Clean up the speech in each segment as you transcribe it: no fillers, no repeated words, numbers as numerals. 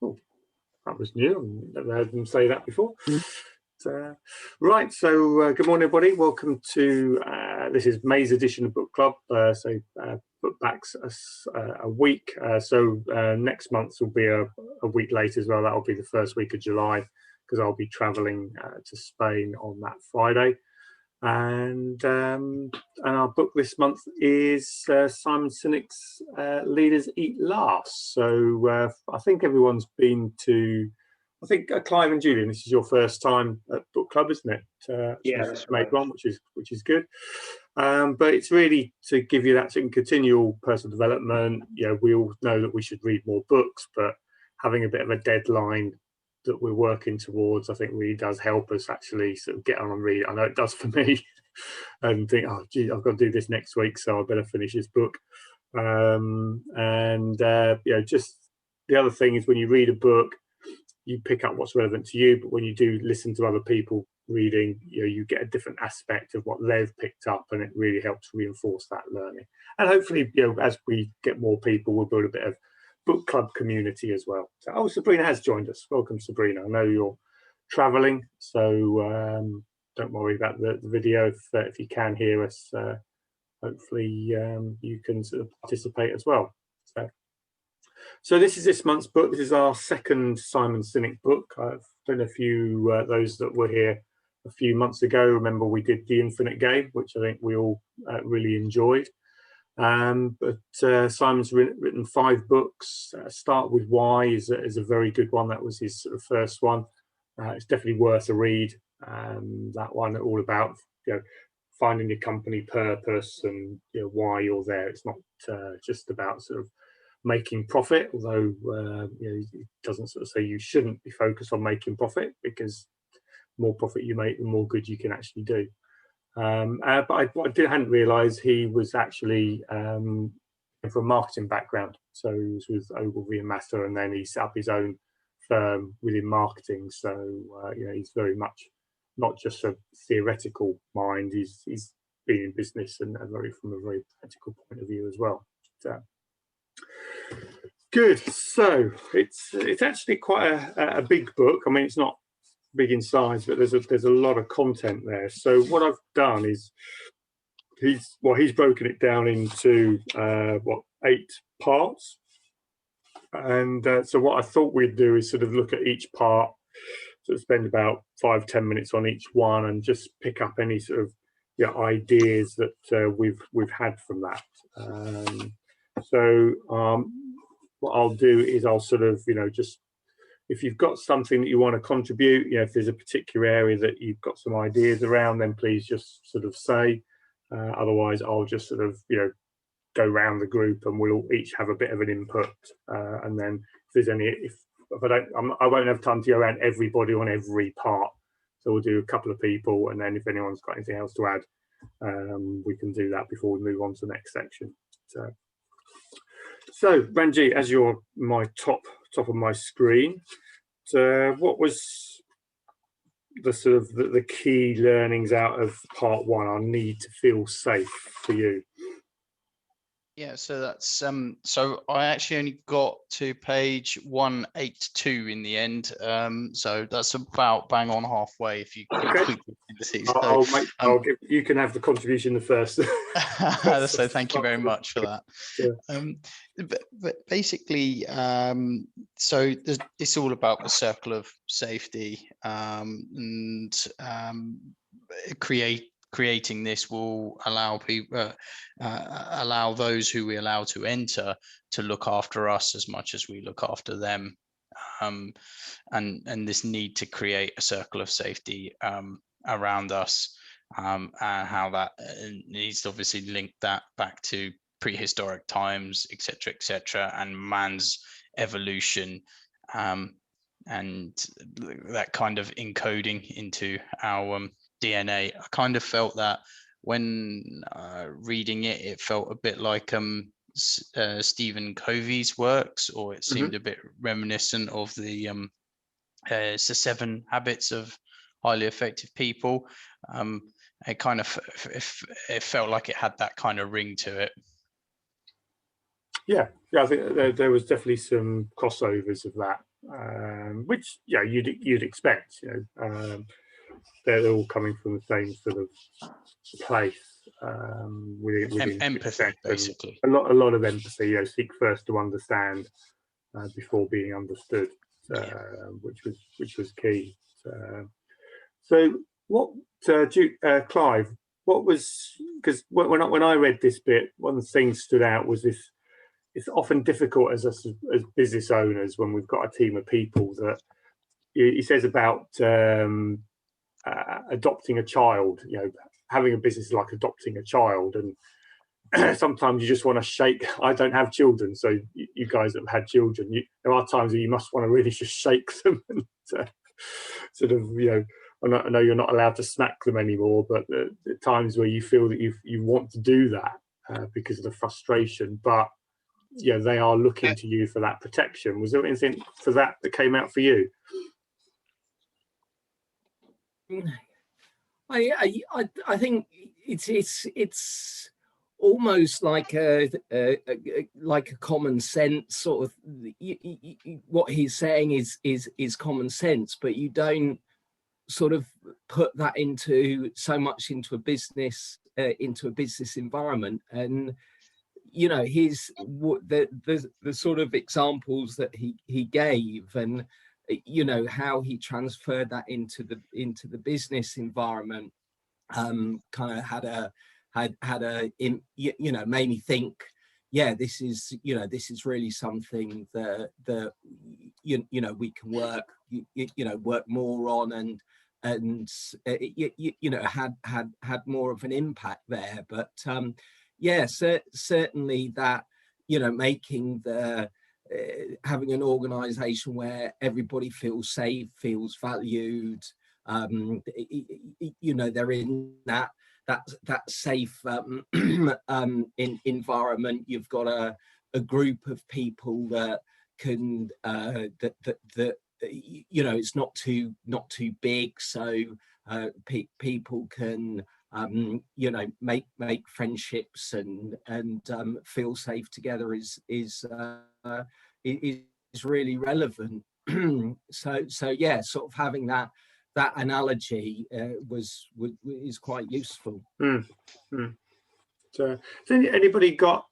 Oh, that was new. I've never heard them say that before. Right, so good morning, everybody. Welcome to this is May's edition of Book Club. Book backs a week. Next month will be a week later as well. That'll be the first week of July because I'll be travelling to Spain on that Friday. And our book this month is Simon Sineks' Leaders Eat Last. So I think everyone's been to. I think Clive and Julian, this is your first time at Book Club, isn't it? Yeah, that's right. One, which is good. But it's really to give you that continual personal development. We all know that we should read more books, but having a bit of a deadline that we're working towards, I think really does help us actually sort of get on and read. I know it does for me, and think, oh, gee, I've got to do this next week, so I better finish this book. Just the other thing is when you read a book, you pick up what's relevant to you, but when you do listen to other people reading, you get a different aspect of what they've picked up, and it really helps reinforce that learning. And hopefully, as we get more people, we'll build a bit of book club community as well. So, Sabrina has joined us. Welcome, Sabrina. I know you're traveling, so don't worry about the video. If you can hear us, hopefully you can sort of participate as well. So this is this month's book. This is our second Simon Sinek book. I've done a few, those that were here a few months ago. Remember we did The Infinite Game, which I think we all really enjoyed. Simon's written 5 books. Start With Why is a very good one. That was his sort of first one. It's definitely worth a read. That one, all about finding your company purpose and why you're there. It's not just about sort of making profit, although it doesn't sort of say you shouldn't be focused on making profit, because the more profit you make, the more good you can actually do. But I hadn't realised he was actually from a marketing background. So he was with Ogilvy and Master, and then he set up his own firm within marketing. So he's very much not just a theoretical mind. He's been in business and from a very practical point of view as well. Good. So it's actually quite a big book. I mean, it's not big in size, but there's a lot of content there. So what I've done is he's broken it down into 8 parts. And so what I thought we'd do is sort of look at each part, sort of spend about 5-10 minutes on each one, and just pick up any sort of ideas that we've had from that. What I'll do is I'll sort of just, if you've got something that you want to contribute, if there's a particular area that you've got some ideas around, then please just sort of say. Otherwise, I'll just sort of go around the group and we'll each have a bit of an input. And then if there's any, if I won't have time to go around everybody on every part. So we'll do a couple of people, and then if anyone's got anything else to add, we can do that before we move on to the next section. So Ranjit, as you're my top of my screen, what was the sort of the key learnings out of part 1? Our need to feel safe for you. Yeah, so that's so I actually only got to page 182 in the end. So that's about bang on halfway if you include you can have the contribution the first. So thank you very much for that. Yeah. But basically, so it's all about the circle of safety, and creating this will allow people, allow those who we allow to enter to look after us as much as we look after them, and this need to create a circle of safety around us, and how that needs to obviously link that back to prehistoric times, etc., and man's evolution, and that kind of encoding into our DNA. I kind of felt that when reading it, it felt a bit like Stephen Covey's works, or it seemed a bit reminiscent of the 7 Habits of Highly Effective People. It kind of it felt like it had that kind of ring to it. Yeah, I think there was definitely some crossovers of that. which you'd expect. They're all coming from the same sort of place, within empathy, basically. a lot of empathy. Seek first to understand before being understood, which was key. So what, Clive? What was, because when I read this bit, one thing stood out was this. It's often difficult as us as business owners when we've got a team of people that he says about adopting a child. Having a business is like adopting a child, and sometimes you just want to shake. I don't have children, so you guys that have had children, there are times where you must want to really just shake them and sort of, I know you're not allowed to smack them anymore, but the times where you feel that you want to do that because of the frustration, but they are looking to you for that protection. Was there anything for that came out for you? I think it's almost like a common sense sort of. What he's saying is common sense, but you don't sort of put that into a business environment. And the sort of examples that he gave, and how he transferred that into the business environment, kind of made me think, this is really something that we can work more on, and had more of an impact there. But certainly that, making having an organization where everybody feels safe, feels valued, they're in that safe environment. You've got a group of people that can it's not too big, so people can make friendships and feel safe together is really relevant. so sort of having that analogy is quite useful. So anybody got,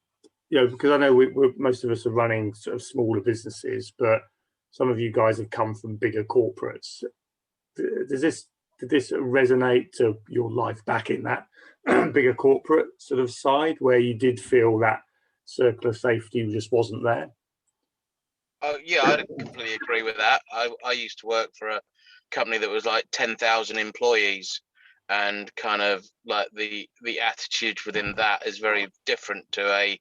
because I know we're most of us are running sort of smaller businesses, but some of you guys have come from bigger corporates. Did this resonate to your life back in that bigger corporate sort of side, where you did feel that circle of safety just wasn't there? Oh yeah, I completely agree with that. I used to work for a company that was like 10,000 employees, and kind of like the attitude within that is very different to a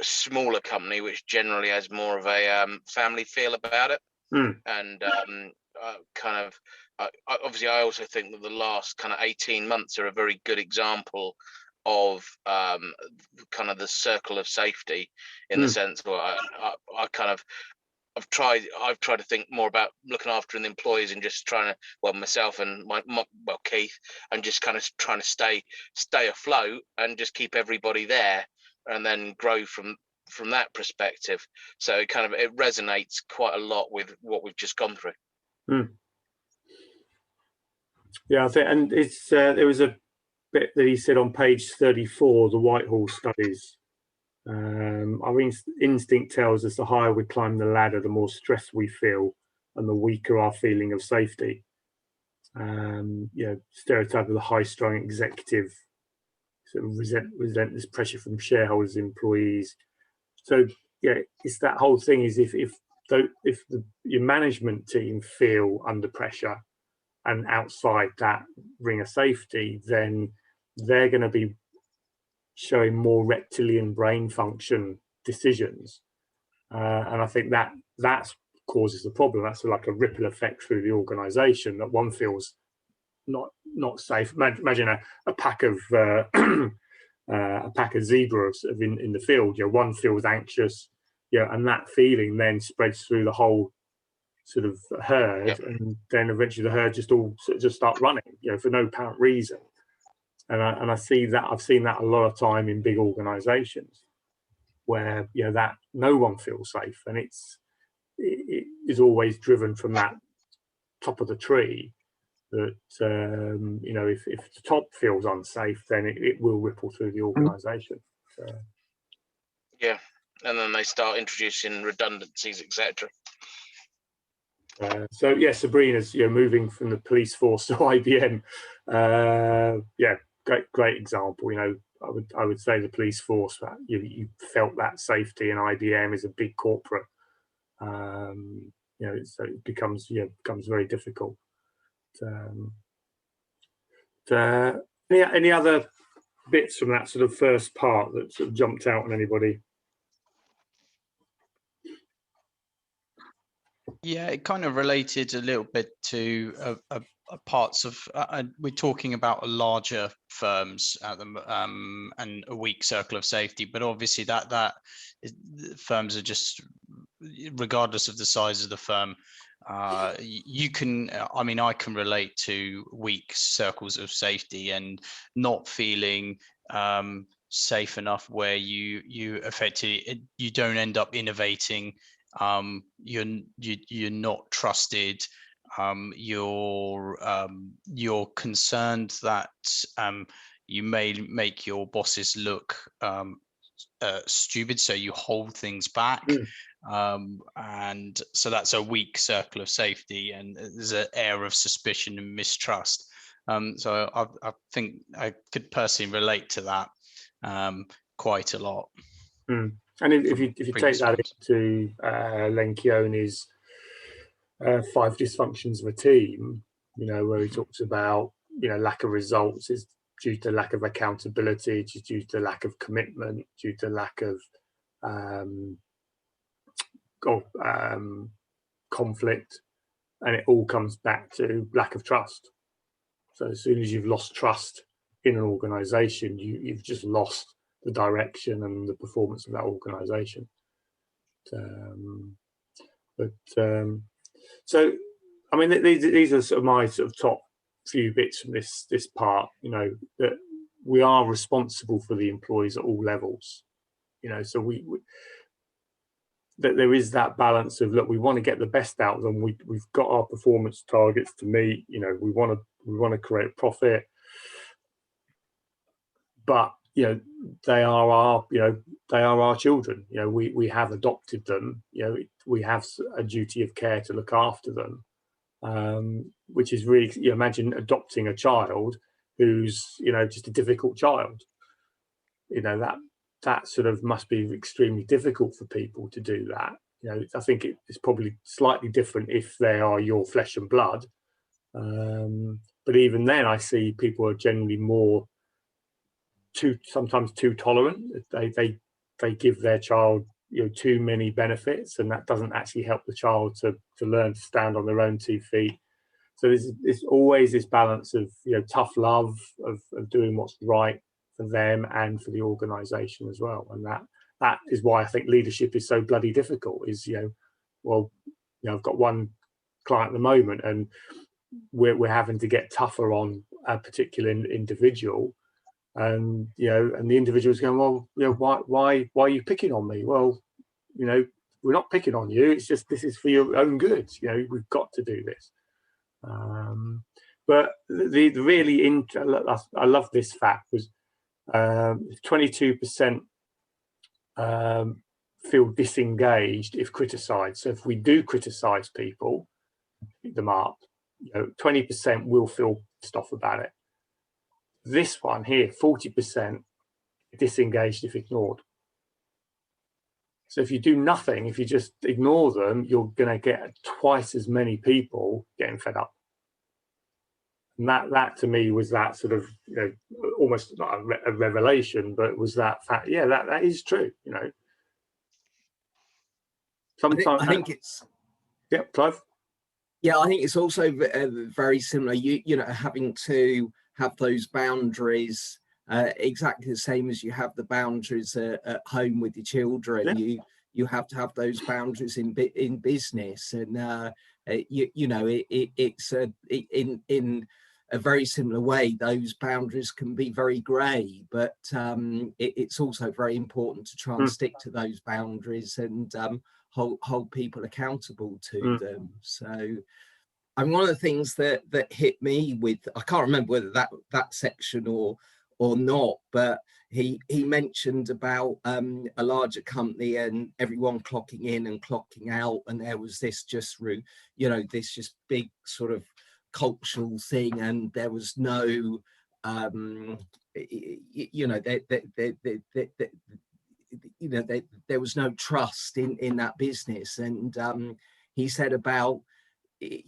smaller company, which generally has more of a family feel about it. And obviously I also think that the last kind of 18 months are a very good example of kind of the circle of safety, in the sense where I've tried to think more about looking after the employees and just trying to, myself and Keith, and just kind of trying to stay afloat and just keep everybody there, and then grow from that perspective. So it resonates quite a lot with what we've just gone through. Yeah, I think, and it's there was a bit that he said on page 34, the Whitehall studies. Our instinct tells us the higher we climb the ladder, the more stress we feel, and the weaker our feeling of safety. Stereotype of the high-strung executive, sort of resent this pressure from shareholders, employees. So it's that whole thing is if your management team feel under pressure and outside that ring of safety, then they're going to be showing more reptilian brain function decisions, and I think that causes the problem. That's like a ripple effect through the organization, that one feels not safe. Imagine a pack of zebras in the field. One feels anxious, and that feeling then spreads through the whole sort of herd, and then eventually the herd just start running, for no apparent reason. And I see that, I've seen that a lot of time in big organizations where that no one feels safe, and it's it is always driven from that top of the tree, that you know, if the top feels unsafe, then it will ripple through the organisation. Yeah, and then they start introducing redundancies, etc. So yeah, Sabrina's, you know, moving from the police force to IBM. Yeah, great example. You know, I would say the police force, you felt that safety, and IBM is a big corporate. You know, so it becomes very difficult. Any other bits from that sort of first part that sort of jumped out on anybody? Yeah, it kind of related a little bit to parts of we're talking about larger firms and a weak circle of safety, but obviously firms are just, regardless of the size of the firm, you can, I mean, I can relate to weak circles of safety and not feeling safe enough, where you effectively, you don't end up innovating. You're not trusted. You're concerned that you may make your bosses look stupid, so you hold things back. And so that's a weak circle of safety, and there's an air of suspicion and mistrust. So I think I could personally relate to that quite a lot. And if you take that into Lencioni's 5 dysfunctions of a team, you know, where he talks about, you know, lack of results is due to lack of accountability, due to lack of commitment, due to lack of conflict, and it all comes back to lack of trust. So as soon as you've lost trust in an organisation, you've just lost the direction and the performance of that organisation. So, I mean, these are sort of my sort of top few bits from this part. You know, that we are responsible for the employees at all levels. You know, so that there is that balance of, look, we want to get the best out of them. We've got our performance targets to meet. You know, we want to create profit, but you know, they are our children. You know, we have adopted them. You know, we have a duty of care to look after them, which is really, you imagine adopting a child who's, you know, just a difficult child. You know, that sort of must be extremely difficult for people to do that. You know, I think it's probably slightly different if they are your flesh and blood, but even then, I see people are generally sometimes too tolerant. They give their child, you know, too many benefits, and that doesn't actually help the child to learn to stand on their own 2 feet. So there's always this balance of, you know, tough love, of doing what's right for them and for the organisation as well. And that is why I think leadership is so bloody difficult. Is, you know, well, you know, I've got one client at the moment, and we're having to get tougher on a particular individual. And, you know, and the individual's going, well, you know, why are you picking on me? Well, you know, we're not picking on you. It's just, this is for your own good. You know, we've got to do this. But the really I love this fact was 22% feel disengaged if criticised. So if we do criticise people, pick them up, you know, 20% will feel pissed off about it. This one here, 40% disengaged if ignored. So if you do nothing, if you just ignore them, you're going to get twice as many people getting fed up. And that to me was that sort of, you know, almost not a revelation, but it was that fact. Yeah, that is true. You know, sometimes I think it's. Yeah, Clive. Yeah, I think it's also very similar. You know, having to have those boundaries exactly the same as you have the boundaries at home with your children. Yeah. You have to have those boundaries in business, and you know, it's in a very similar way. Those boundaries can be very grey, but it's also very important to try and stick to those boundaries and hold people accountable to them. So, and one of the things that hit me with, I can't remember whether that section or not, but he mentioned about a larger company and everyone clocking in and clocking out, and there was this just this just big sort of cultural thing, and there was no there was no trust in that business. And he said about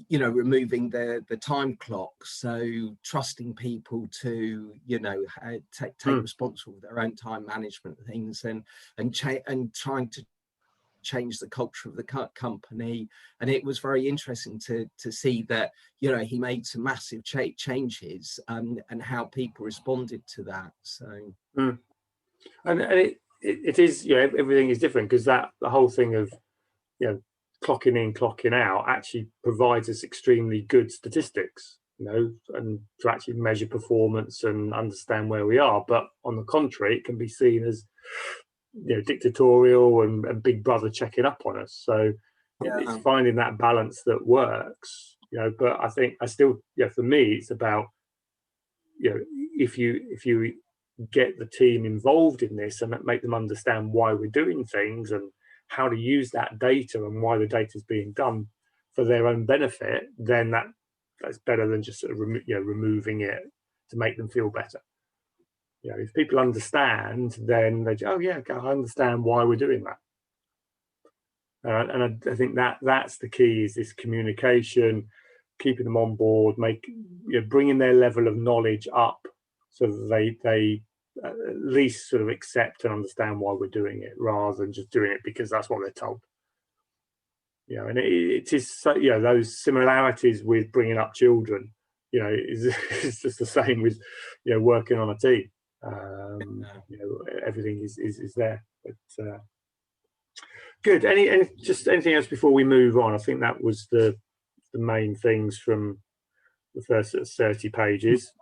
removing the time clock, so trusting people to take responsibility for their own time management things, and trying to change the culture of the company. And it was very interesting to see that he made some massive changes, and how people responded to that. So and it is, everything is different, because the whole thing of clocking in, clocking out actually provides us extremely good statistics, and to actually measure performance and understand where we are. But on the contrary, it can be seen as dictatorial and big brother checking up on us. So it's finding that balance that works. But I think for me, it's about if you get the team involved in this and make them understand why we're doing things and how to use that data and why the data is being done for their own benefit, then that's better than just sort of removing it to make them feel better. If people understand, then they go, oh yeah, I understand why we're doing that. And I think that's the key, is this communication, keeping them on board, bringing their level of knowledge up, so that they at least sort of accept and understand why we're doing it, rather than just doing it because that's what they're told. And it is so, those similarities with bringing up children, it's just the same with working on a team. Everything is there. But good. Anything else before we move on? I think that was the main things from the first 30 pages.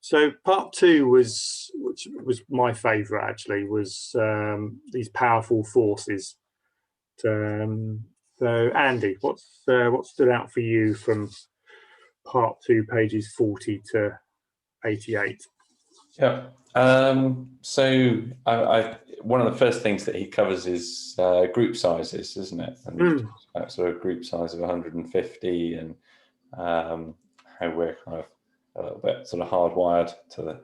So part 2 which was my favourite actually, was these powerful forces. So Andy, what stood out for you from part 2, pages 40 to 88? Yeah. So one of the first things that he covers is group sizes, isn't it? And that sort of group size of 150, and how we're kind of a little bit sort of hardwired to the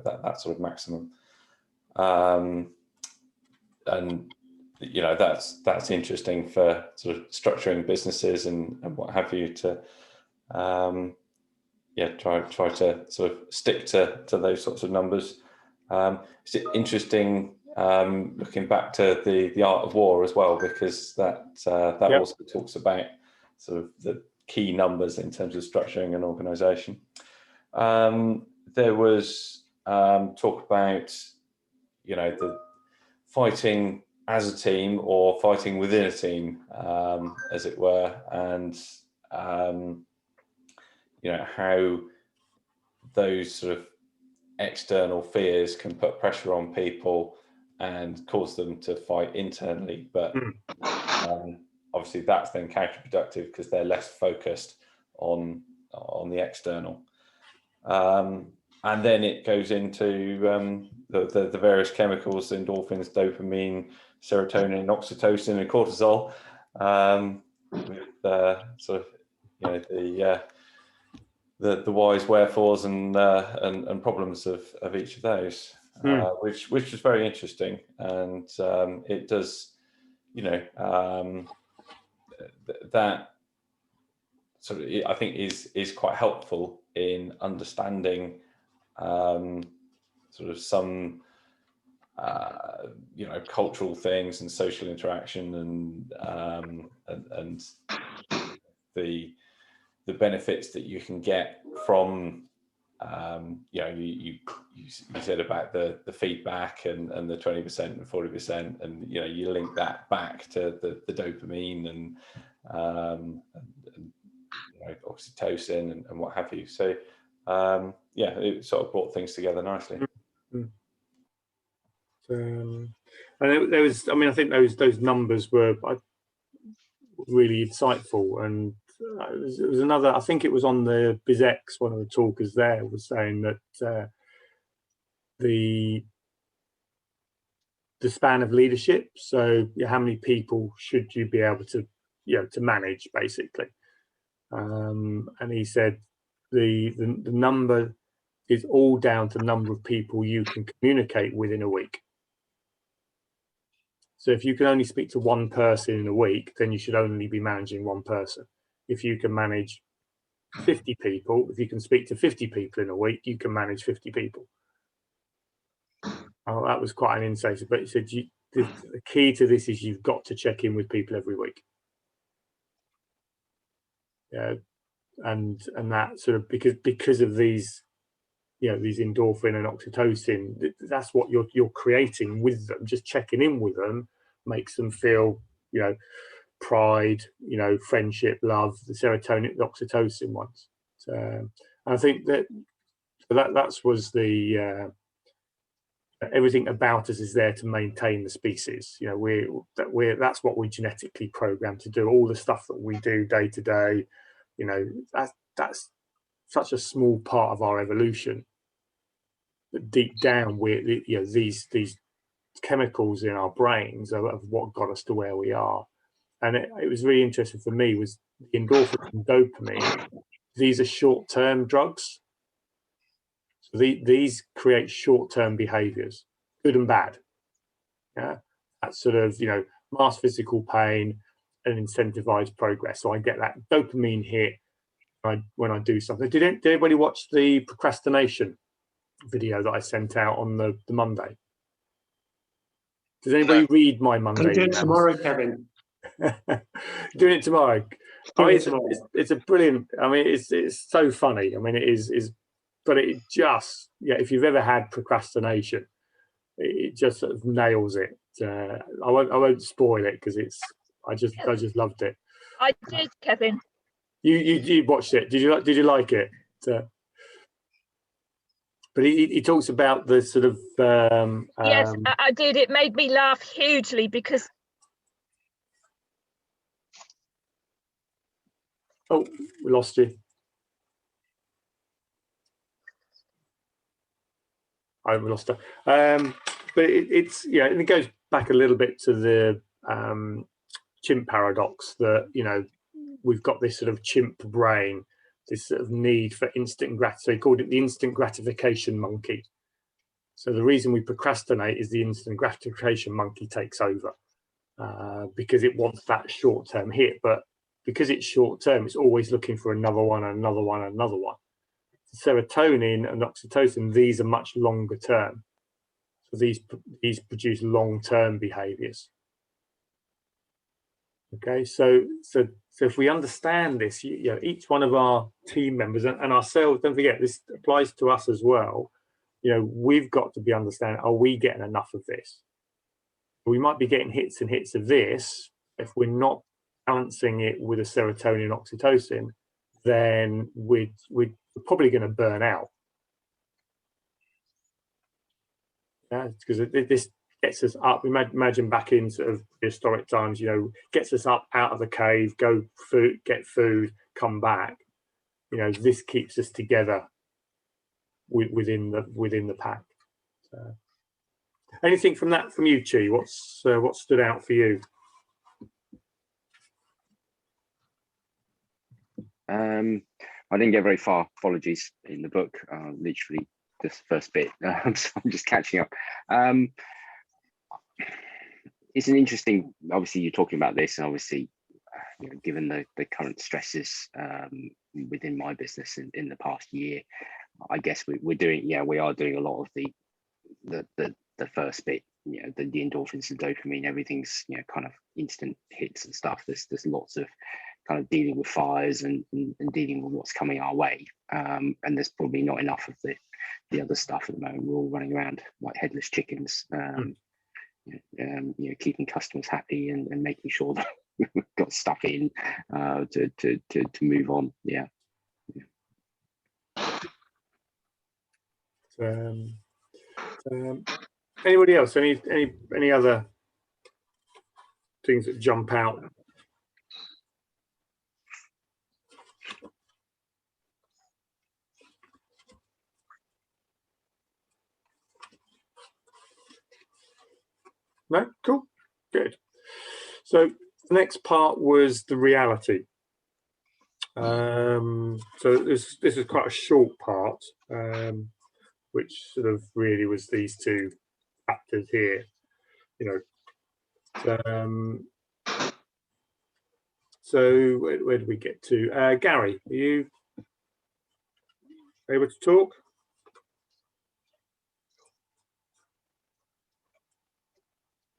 that sort of maximum. And that's interesting for sort of structuring businesses and what have you, to try to sort of stick to those sorts of numbers. It's interesting looking back to the art of war as well, because that also talks about sort of the key numbers in terms of structuring an organization. There was talk about the fighting as a team or fighting within a team, as it were, and how those sort of external fears can put pressure on people and cause them to fight internally, but obviously that's then counterproductive because they're less focused on the external. And then it goes into the various chemicals, endorphins, dopamine, serotonin, oxytocin, and cortisol, with sort of the whys, wherefores, and problems of each of those, which was very interesting, and it does, that sort of, I think is quite helpful in understanding sort of some cultural things and social interaction, and the benefits that you can get from you said about the feedback and the 20% and 40%, and you link that back to the dopamine and oxytocin and what have you. So it sort of brought things together nicely. And there was, I mean, I think those numbers were really insightful. And it was another, I think it was on the BizX, one of the talkers there was saying that the span of leadership, so how many people should you be able to, to manage, basically. And he said the number is all down to the number of people you can communicate with in a week. So if you can only speak to one person in a week, then you should only be managing one person. If you can manage 50 people, if you can speak to 50 people in a week, you can manage 50 people. Oh, that was quite an insight. But he said the key to this is you've got to check in with people every week. Yeah, and that sort of because of these, these endorphin and oxytocin, that's what you're creating with them. Just checking in with them makes them feel, pride, friendship, love, the serotonin, the oxytocin ones. So, and I think that was the everything about us is there to maintain the species. That's what we're genetically programmed to do. All the stuff that we do day to day, that's such a small part of our evolution. But deep down, these chemicals in our brains of what got us to where we are. And it was really interesting for me was the endorphin and dopamine. These are short-term drugs. So these create short-term behaviors, good and bad. Yeah, that's sort of, mask physical pain and incentivized progress. So I get that dopamine hit when I do something. Did anybody watch the procrastination video that I sent out on the Monday? Does anybody read my Monday? Can do it tomorrow, Kevin. Doing it tomorrow. It's a brilliant. I mean, it's so funny. I mean, it is, but it just, if you've ever had procrastination, it just sort of nails it. I won't spoil it because I just loved it. I did, Kevin. You watched it? Did you like it? But he talks about the sort of yes, I did. It made me laugh hugely because. Oh, we lost you. We lost her. But it's and it goes back a little bit to the chimp paradox that we've got this sort of chimp brain, this sort of need for instant gratification. So he called it the instant gratification monkey. So the reason we procrastinate is the instant gratification monkey takes over because it wants that short-term hit. But because it's short-term, it's always looking for another one, another one, another one. Serotonin and oxytocin, these are much longer term. So these produce long-term behaviors. Okay, so if we understand this, each one of our team members and ourselves, don't forget, this applies to us as well. We've got to be understanding, are we getting enough of this? We might be getting hits and hits of this. If we're not balancing it with a serotonin and oxytocin, then we're probably going to burn out. Yeah, because this gets us up. Imagine back in sort of historic times, gets us up out of the cave, get food, come back. This keeps us together within the pack. So, anything from you, Chi? What stood out for you? I didn't get very far. Apologies in the book. Literally just first bit. So I'm just catching up. It's an interesting. Obviously, you're talking about this, and obviously, given the current stresses within my business in the past year, I guess we are doing a lot of the first bit. The endorphins and dopamine. Everything's kind of instant hits and stuff. There's lots of kind of dealing with fires and dealing with what's coming our way. And there's probably not enough of the other stuff at the moment. We're all running around like headless chickens, keeping customers happy and making sure that we've got stuff in to move on. Yeah. Anybody else? Any other things that jump out? No? Cool. Good. So the next part was the reality. So this is quite a short part, which sort of really was these two factors here. You know, so where did we get to? Gary, are you able to talk?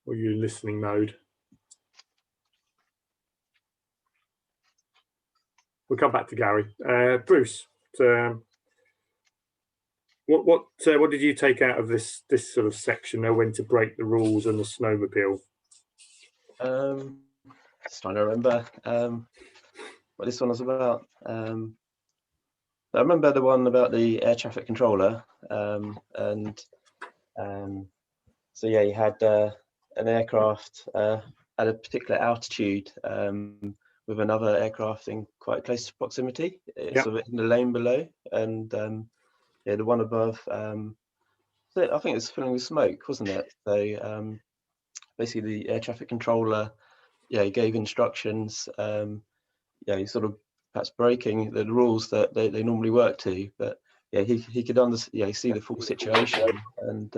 Or are you in listening mode? We'll come back to Gary. Bruce, what did you take out of this sort of section? Know when to break the rules and the snowmobile. Just trying to remember what this one was about. I remember the one about the air traffic controller, and so yeah, you had an aircraft at a particular altitude with another aircraft in quite close proximity, sort of in the lane below, and yeah, the one above. So I think it was filling with smoke, wasn't it? So basically, the air traffic controller, yeah, he gave instructions. Yeah, he sort of perhaps breaking the rules that they normally work to, but yeah, he could see the full situation, and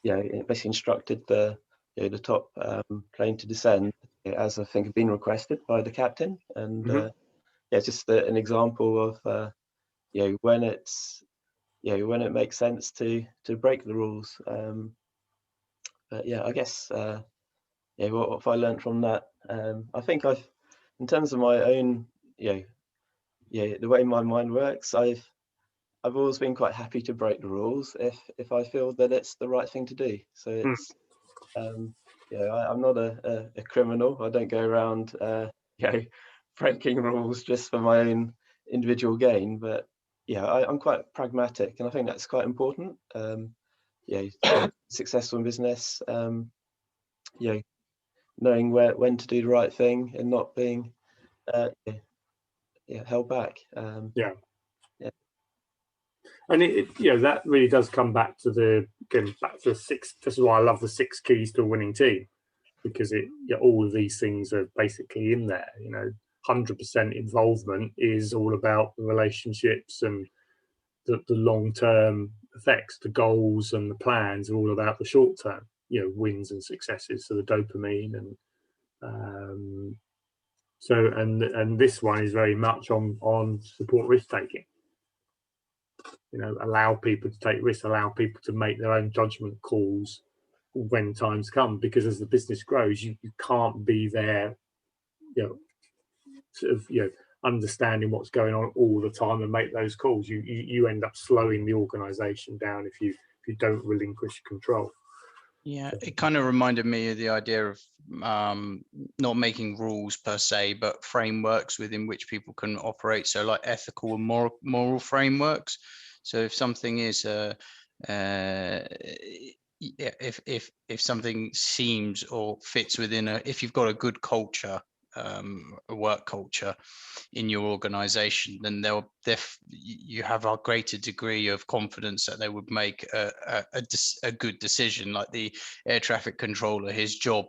yeah, it basically instructed the top plane to descend, as I think had been requested by the captain, and yeah, it's just an example of when it's when it makes sense to break the rules. But yeah, I guess what have I learned from that? I think in terms of my own the way my mind works, I've always been quite happy to break the rules if I feel that it's the right thing to do. So it's I'm not a criminal. I don't go around breaking rules just for my own individual gain. But yeah, I'm quite pragmatic, and I think that's quite important. Successful in business, knowing when to do the right thing and not being held back. And that really does come back to the six. This is why I love the 6 keys to a winning team, because all of these things are basically in there. 100% involvement is all about the relationships and the long-term effects. The goals and the plans are all about the short-term, wins and successes. So the dopamine and and this one is very much on support risk taking. Allow people to take risks, allow people to make their own judgment calls when times come, because as the business grows, you can't be there, understanding what's going on all the time and make those calls. You end up slowing the organization down if you don't relinquish control. Yeah, it kind of reminded me of the idea of not making rules per se, but frameworks within which people can operate. So like ethical and moral frameworks. So if something is if something seems or fits within if you've got a good culture, a work culture in your organization, then you have a greater degree of confidence that they would make a good decision. Like the air traffic controller, his job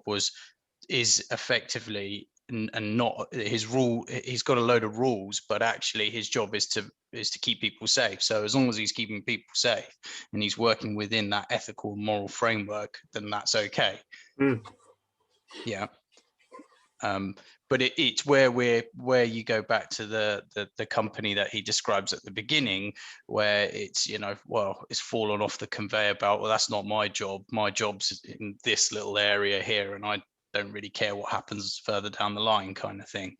is effectively and not his rule. He's got a load of rules, but actually his job is to keep people safe. So as long as he's keeping people safe and he's working within that ethical and moral framework, then that's okay. Yeah. But it's where you go back to the company that he describes at the beginning, where it's it's fallen off the conveyor belt. Well, that's not my job. My job's in this little area here, and I don't really care what happens further down the line, kind of thing.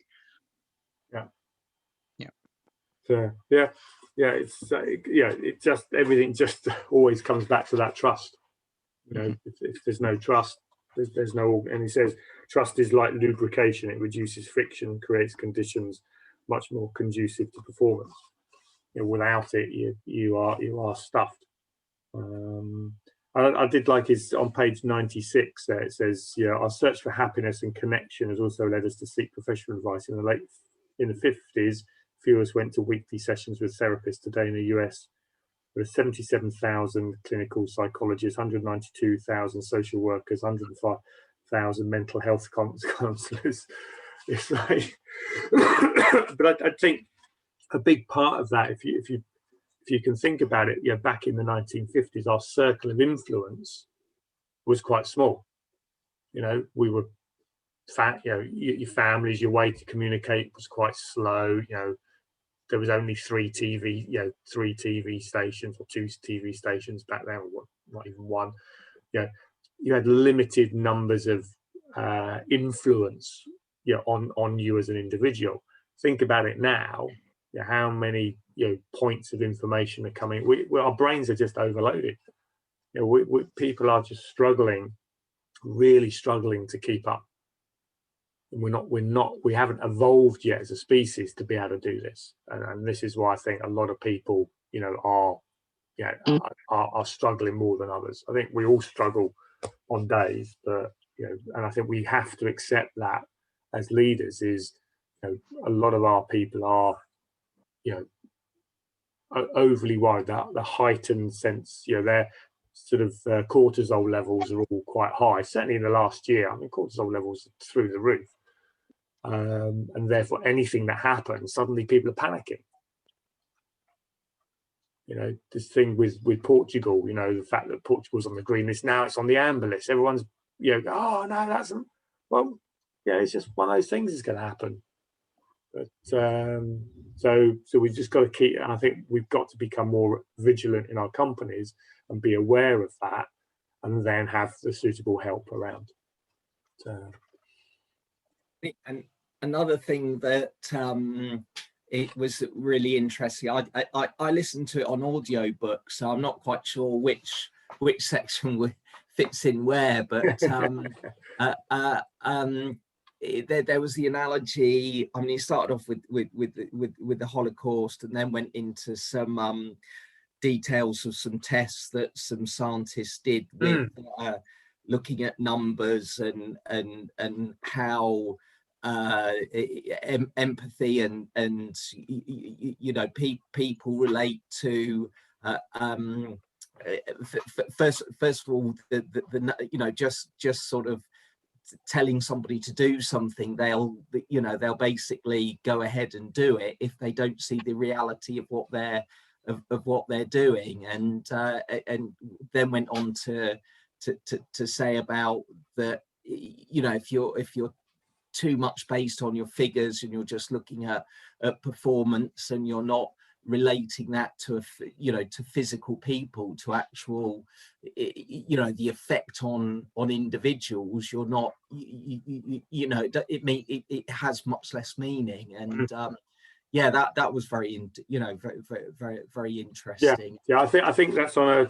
So it just everything just always comes back to that trust. If there's no trust, there's no. And he says trust is like lubrication; it reduces friction, creates conditions much more conducive to performance. Without it, you are stuffed. I did like his on page 96 there. It says, yeah, our search for happiness and connection has also led us to seek professional advice. In the 50s, few of us went to weekly sessions with therapists. Today in the US, there are 77,000 clinical psychologists, 192,000 social workers, 105,000 mental health counselors. It's like, but I think a big part of that, if you can think about it, yeah, back in the 1950s, our circle of influence was quite small. You know, we were your families, your way to communicate was quite slow. You know, there was only three TV stations or 2 TV stations back then, or not even one. You know, you had limited numbers of influence, you know, on you as an individual. Think about it now. You know, how many points of information are coming? Our brains are just overloaded. You know, people are just struggling, really struggling to keep up. And we haven't evolved yet as a species to be able to do this. And this is why I think a lot of people, you know, are struggling more than others. I think we all struggle on days, but you know, and I think we have to accept that as leaders. Is, you know, a lot of our people are, you know, overly worried. That the heightened sense, you know, their sort of cortisol levels are all quite high. Certainly in the last year, I mean, cortisol levels are through the roof, and therefore anything that happens, suddenly people are panicking. You know, this thing with Portugal, you know, the fact that Portugal's on the green list now, it's on the amber list. Everyone's, you know, oh no, that's, well, yeah, it's just one of those things is going to happen. But so we've just got to keep. I think we've got to become more vigilant in our companies and be aware of that, and then have the suitable help around. And another thing that it was really interesting. I listened to it on audiobook, so I'm not quite sure which section fits in where, but there was the analogy. I mean, he started off with the Holocaust, and then went into some details of some tests that some scientists did with looking at numbers and how empathy and you know, people relate to first of all the you know, just sort of telling somebody to do something, they'll basically go ahead and do it if they don't see the reality of what they're doing, and then went on to say about that, you know, if you're too much based on your figures and you're just looking at performance and you're not relating that to to physical people, to actual, you know, the effect on individuals, you're not, you know, it has much less meaning. And yeah, that was very, you know, very interesting. Yeah, I think that's on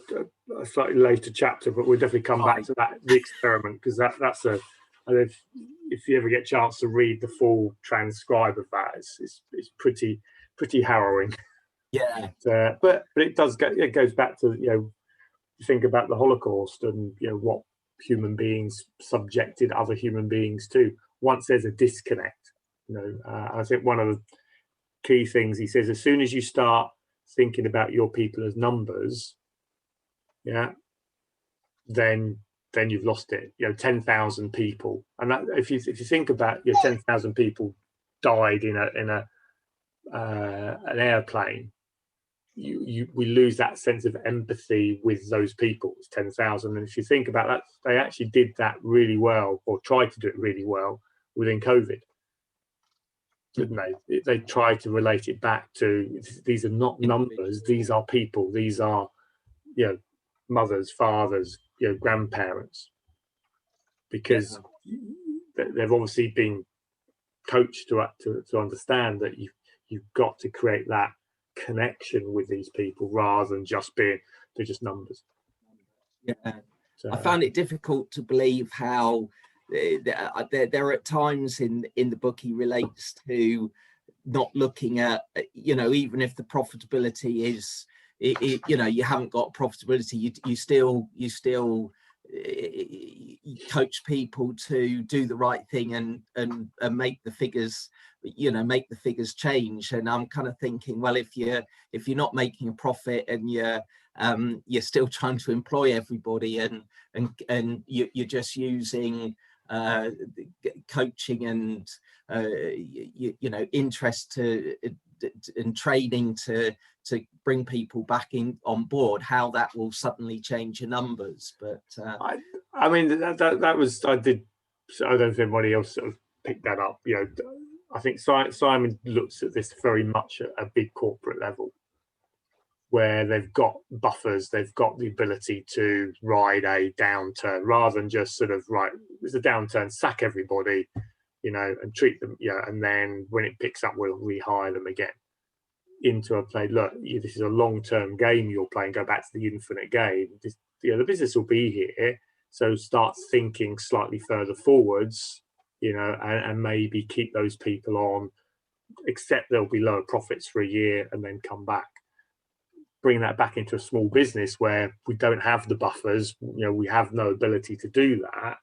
a slightly later chapter, but we'll definitely come back to that, the experiment, because that's a, if you ever get a chance to read the full transcribe of that, it's pretty harrowing. Yeah, but it goes back to, you know, you think about the Holocaust and, you know, what human beings subjected other human beings to. Once there's a disconnect, you know, I think one of the key things he says, as soon as you start thinking about your people as numbers, yeah, then you've lost it. You know, 10,000 people, and that, if you think about, you know, 10,000 people died in an airplane, we lose that sense of empathy with those people. It's 10,000, and if you think about that, they actually did that really well, or tried to do it really well within COVID, didn't they? They tried to relate it back to, these are not numbers, these are people, these are, you know, mothers, fathers, you know, grandparents, because they've obviously been coached to understand that you've got to create that connection with these people rather than just they're just numbers. Yeah, so I found it difficult to believe how there are at times in the book he relates to not looking at, you know, even if the profitability you know, you haven't got profitability, you still coach people to do the right thing and make the figures, you know, make the figures change. And I'm kind of thinking, well, if you're not making a profit and you're still trying to employ everybody and you're just using coaching and you know, interest and training to bring people back on board, how that will suddenly change your numbers. But I mean, that was, I don't know if anybody else sort of picked that up. You know, I think Simon looks at this very much at a big corporate level, where they've got buffers, they've got the ability to ride a downturn rather than just sort of, right, there's a downturn, sack everybody, you know, and treat them, you know, and then when it picks up, we'll rehire them again into a play. Look, this is a long-term game you're playing. Go back to the infinite game. You know, the business will be here, so start thinking slightly further forwards, you know, and maybe keep those people on, accept there'll be lower profits for a year and then come back. Bring that back into a small business where we don't have the buffers, you know, we have no ability to do that.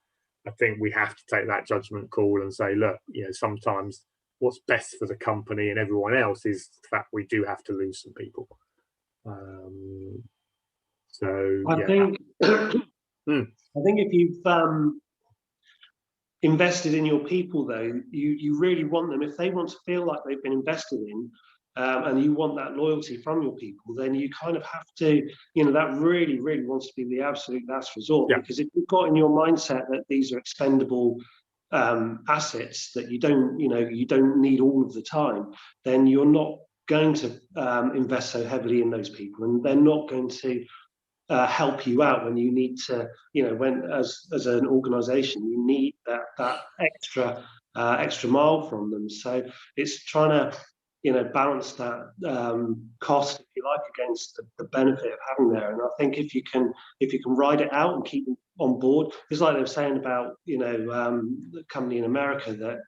I think we have to take that judgment call and say, look, you know, sometimes what's best for the company and everyone else is the fact we do have to lose some people. So I think if you've invested in your people, though, you really want them, if they want to feel like they've been invested in, and you want that loyalty from your people, then you kind of have to, you know, that really wants to be the absolute last resort. Yeah. Because if you've got in your mindset that these are expendable assets that you don't need all of the time, then you're not going to invest so heavily in those people, and they're not going to help you out when you need to, you know, when as an organization you need that extra mile from them. So it's trying to, you know, balance that cost, if you like, against the benefit of having there. And I think if you can ride it out and keep them on board, it's like they were saying about, you know, the company in America that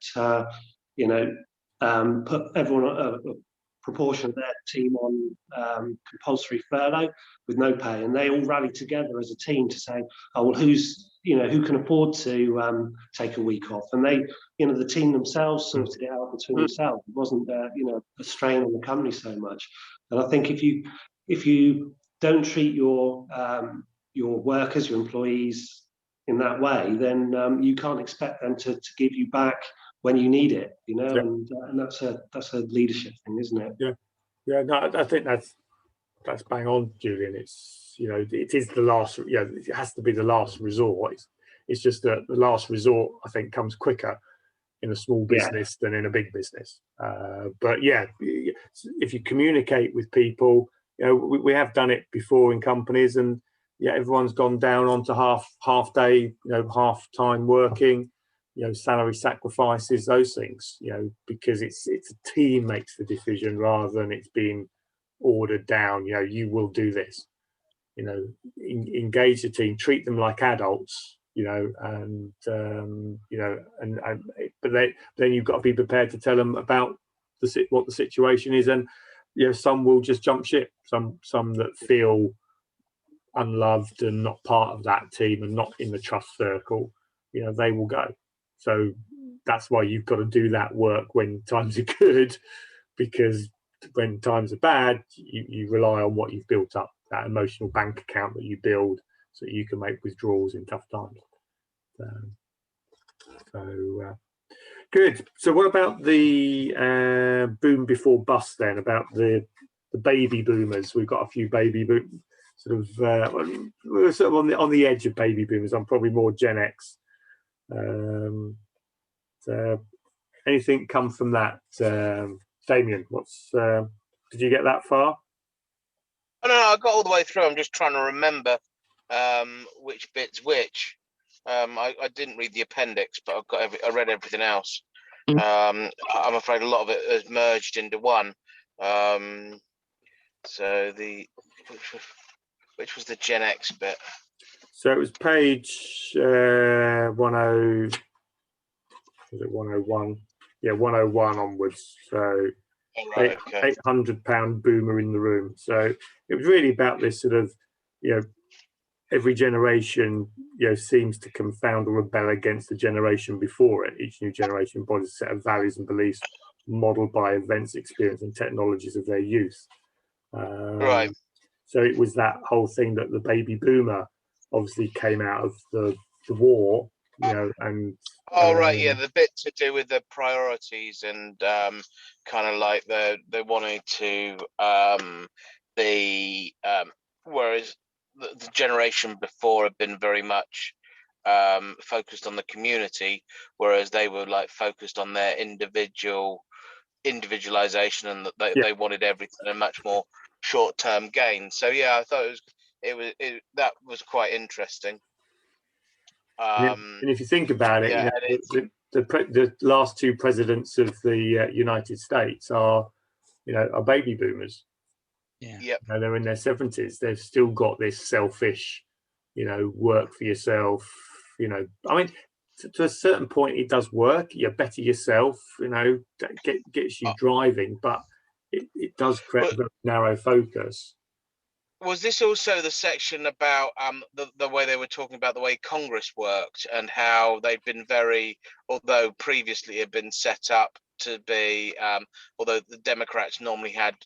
you know, put everyone a proportion of their team on compulsory furlough with no pay, and they all rallied together as a team to say, oh well, who can afford to take a week off, and they, you know, the team themselves sorted it out between themselves. It wasn't you know, a strain on the company so much. And I think if you don't treat your workers, your employees in that way, then you can't expect them to give you back when you need it, you know. Yeah. And that's a leadership thing, isn't it? Yeah. No, I think that's bang on, Julian. It's, you know, it is the last. Yeah, it has to be the last resort. It's just that the last resort, I think, comes quicker in a small business than in a big business. But yeah, if you communicate with people, you know, we have done it before in companies, and yeah, everyone's gone down onto half day, you know, half time working, you know, salary sacrifices, those things, you know, because it's a team makes the decision rather than it's being ordered down. You know, you will do this, you know, engage the team, treat them like adults, you know, and you know, but then you've got to be prepared to tell them about what the situation is. And you know, some will just jump ship, some that feel unloved and not part of that team and not in the trust circle, you know, they will go. So that's why you've got to do that work when times are good, because when times are bad, you rely on what you've built up, that emotional bank account that you build so that you can make withdrawals in tough times. Good. So what about the boom before bust then, about the baby boomers? We've got a few baby boomers, we're sort of on the edge of baby boomers. I'm probably more Gen X. Anything come from that, Damien? Did you get that far? Oh, no, I got all the way through. I'm just trying to remember which bit's which. I didn't read the appendix, but I read everything else. I'm afraid a lot of it has merged into one. So which was the Gen X bit? So it was page 101? Yeah, 101 onwards. So Oh, right, okay. £800 boomer in the room. So it was really about this sort of, every generation, seems to confound or rebel against the generation before it. Each new generation embodies a set of values and beliefs modeled by events, experience, and technologies of their youth. Right. So it was that whole thing that the baby boomer obviously came out of the war, and right, yeah, the bit to do with the priorities and kind of like they wanted to whereas the generation before had been very much focused on the community, whereas they were like focused on their individualization, and that they wanted everything a much more short-term gain. So yeah, I thought that was quite interesting. And if you think about it, the last two presidents of the United States are baby boomers. Yeah. They're in their 70s. They've still got this selfish, work for yourself. I mean, to a certain point, it does work. You better yourself. Gets you driving, but it does create a very narrow focus. Was this also the section about the way they were talking about the way Congress worked and how they'd been although previously had been set up to be, although the Democrats normally had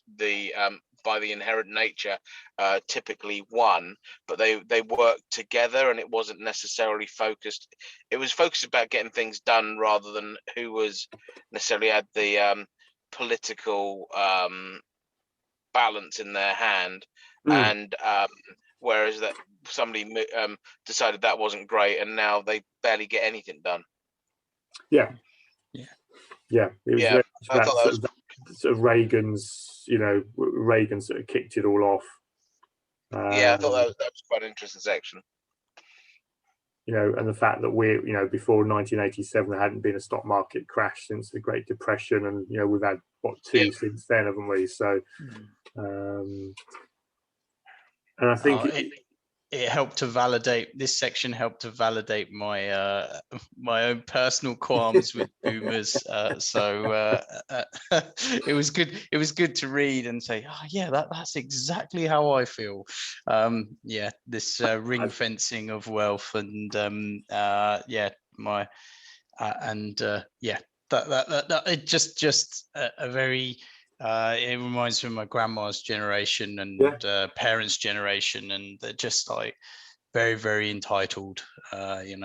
by the inherent nature, typically won, but they worked together, and it wasn't necessarily focused. It was focused about getting things done rather than who was necessarily had the political balance in their hand. And whereas that somebody decided that wasn't great, and now they barely get anything done. It was about sort of Reagan's, Reagan sort of kicked it all off. I thought that was quite an interesting section. And the fact that before 1987 there hadn't been a stock market crash since the Great Depression, and we've had two since then, haven't we? So and I think it helped to validate, this section helped to validate my my own personal qualms with boomers. So it was good to read and say, that's exactly how I feel. This ring fencing of wealth, and it just a very it reminds me of my grandma's generation and parents' generation, and they're just like very, very entitled.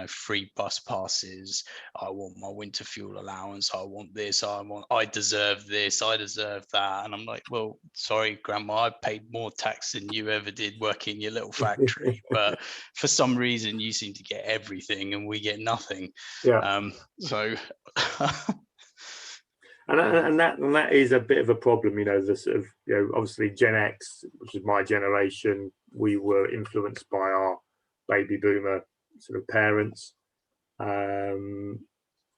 Free bus passes. I want my winter fuel allowance. I want this. I deserve this. I deserve that. And I'm like, well, sorry, Grandma, I paid more tax than you ever did working in your little factory. But for some reason, you seem to get everything, and we get nothing. So. And that is a bit of a problem, the sort of, obviously Gen X, which is my generation, we were influenced by our baby boomer sort of parents, and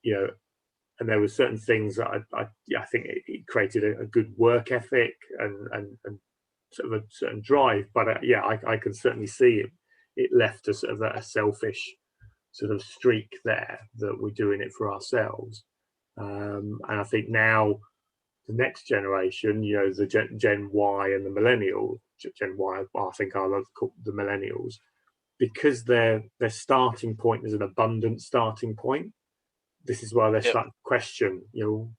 there were certain things that I think it created a good work ethic and sort of a certain drive, but I can certainly see it left a sort of a selfish sort of streak there, that we're doing it for ourselves. And I think now the next generation, the Gen Y and the Millennials, Gen Y, I think I love to call the Millennials, because their starting point is an abundant starting point. This is why they start to question,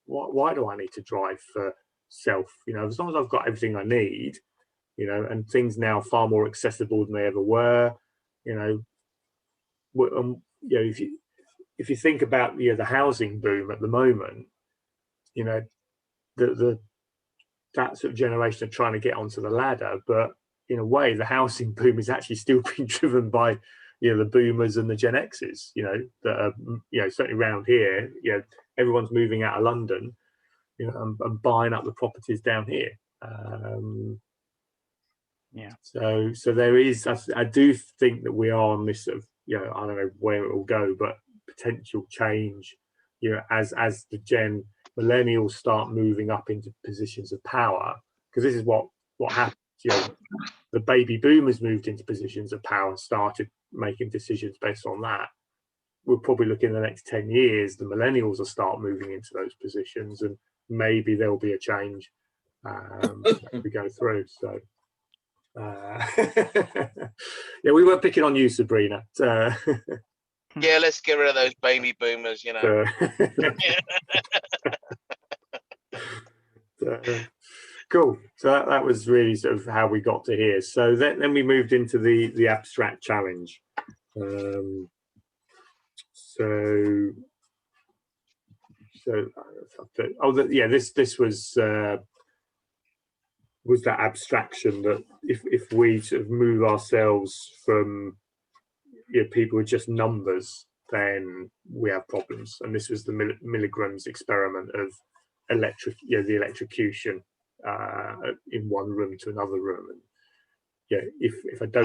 why do I need to drive for self? As long as I've got everything I need, and things now far more accessible than they ever were, if you think about the housing boom at the moment, that sort of generation are trying to get onto the ladder, but in a way the housing boom is actually still being driven by the boomers and the Gen X's, that are certainly around here, everyone's moving out of London, and buying up the properties down here. So there is, I do think that we are on this sort of, I don't know where it will go, but potential change, as the millennials start moving up into positions of power, because this is what happened. The baby boomers moved into positions of power and started making decisions based on that. We're probably looking in the next 10 years, the millennials will start moving into those positions, and maybe there'll be a change as we go through. So yeah, we weren't picking on you, Sabrina. Yeah, let's get rid of those baby boomers, you know. Cool. So that was really sort of how we got to here. So then we moved into the abstract challenge. This was that abstraction that if we sort of move ourselves from people with just numbers, then we have problems. And this was the milligrams experiment of the electrocution in one room to another room. And if I don't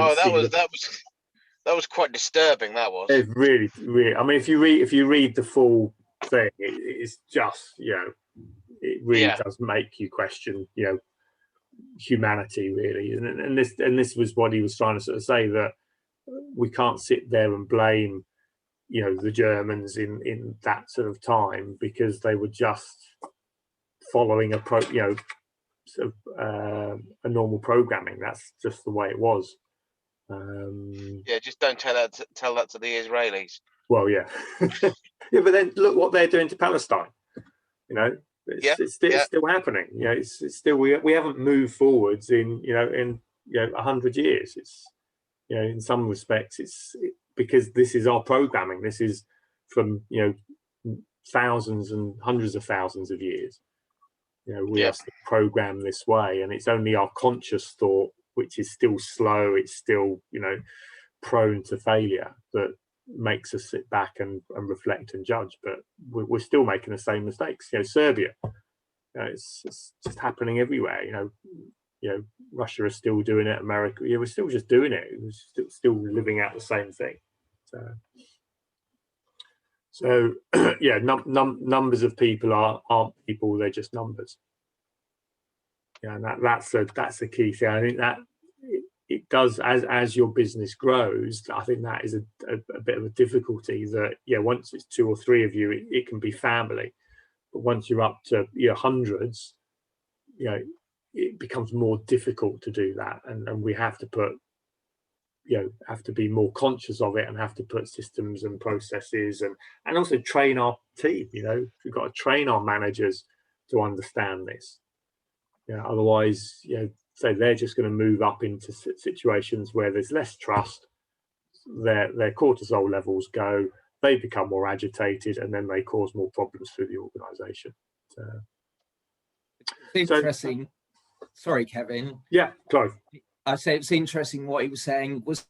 that was quite disturbing. That was. It really. I mean, if you read the full thing, it's just it really does make you question humanity, really. And this was what he was trying to sort of say, that we can't sit there and blame the Germans in that sort of time, because they were just following a normal programming. That's just the way it was. Just don't tell that to the Israelis. Well, yeah. Yeah, but then look what they're doing to Palestine. It's still happening. It's still, we haven't moved forwards in 100 years. It's in some respects because this is our programming. This is from thousands and hundreds of thousands of years. We are still programmed this way, and it's only our conscious thought, which is still slow, it's still prone to failure, that makes us sit back and reflect and judge. But we're still making the same mistakes. Serbia, it's just happening everywhere. Russia is still doing it. America, we're still just doing it. We're still living out the same thing. So numbers of people aren't people. They're just numbers. And that's a key thing. I think that it does, as your business grows, I think that is a bit of a difficulty, that once it's 2 or 3 of you, it can be family, but once you're up to hundreds, it becomes more difficult to do that, and we have to put have to be more conscious of it, and have to put systems and processes and also train our team. We've got to train our managers to understand this. Otherwise, so they're just going to move up into situations where there's less trust. Their cortisol levels go, they become more agitated, and then they cause more problems through the organisation. It's interesting. Sorry, Kevin. Yeah, Clive. I say it's interesting what he was saying was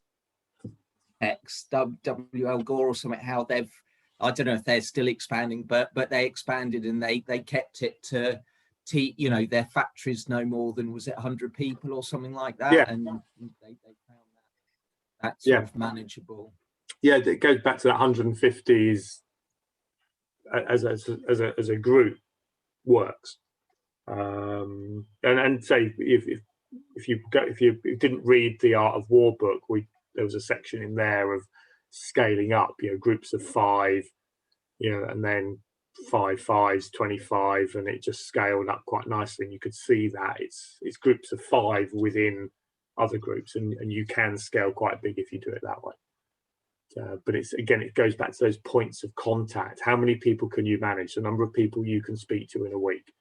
WL Gore or something, how they've, I don't know if they're still expanding, but they expanded, and they kept it to their factories no more than, was it 100 people or something like that? And they found that sort of manageable. It goes back to that 150 is as a group works. And say if you didn't read the Art of War book, there was a section in there of scaling up, groups of 5, and then 5 5s, 25, and it just scaled up quite nicely. And you could see that it's groups of 5 within other groups, and you can scale quite big if you do it that way. But it goes back to those points of contact. How many people can you manage? The number of people you can speak to in a week.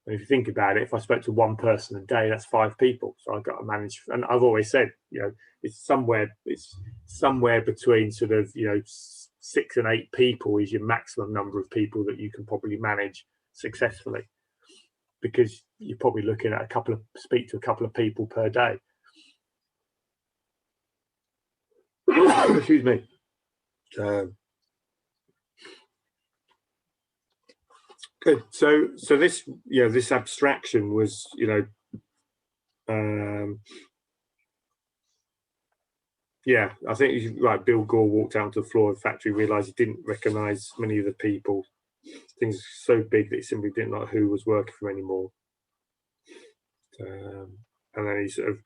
And if you think about it, if I spoke to one person a day, that's 5 people. So I've got to manage. And I've always said, it's somewhere between sort of 6 and 8 people is your maximum number of people that you can probably manage successfully, because you're probably looking at speak to a couple of people per day. Excuse me. Good. So this abstraction was, I think like Bill Gore walked out onto the floor of the factory, realised he didn't recognise many of the people. Things were so big that he simply didn't know who was working for him anymore. And then he sort of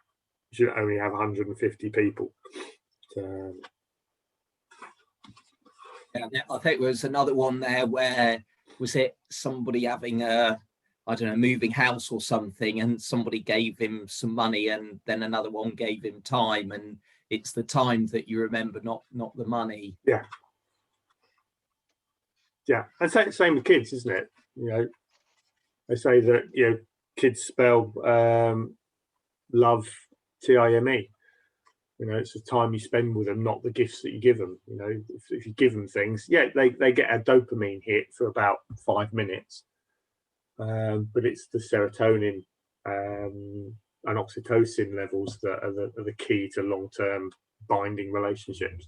should only have 150 people. I think there was another one there where was it somebody having a, I don't know, moving house or something, and somebody gave him some money, and then another one gave him time, and it's the time that you remember, not the money. Yeah. Yeah, and same with kids, isn't it? You know, they say that, you know, kids spell love Time. You know, it's the time you spend with them, not the gifts that you give them. You know, if you give them things, yeah, they get a dopamine hit for about 5 minutes, but it's the serotonin and oxytocin levels that are the key to long-term binding relationships.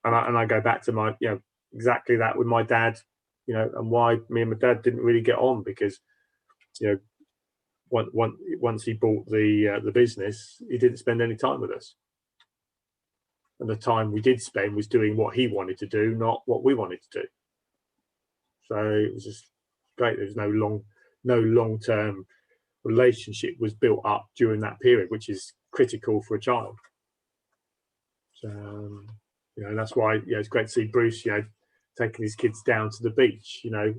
And I go back to my, you know, exactly that with my dad, you know, and why me and my dad didn't really get on, because, you know, once he bought the business, he didn't spend any time with us. And the time we did spend was doing what he wanted to do, not what we wanted to do. So it was just great. There was no long-term relationship was built up during that period, which is critical for a child. So, you know, and that's why, you know, it's great to see Bruce, you know, taking his kids down to the beach. You know,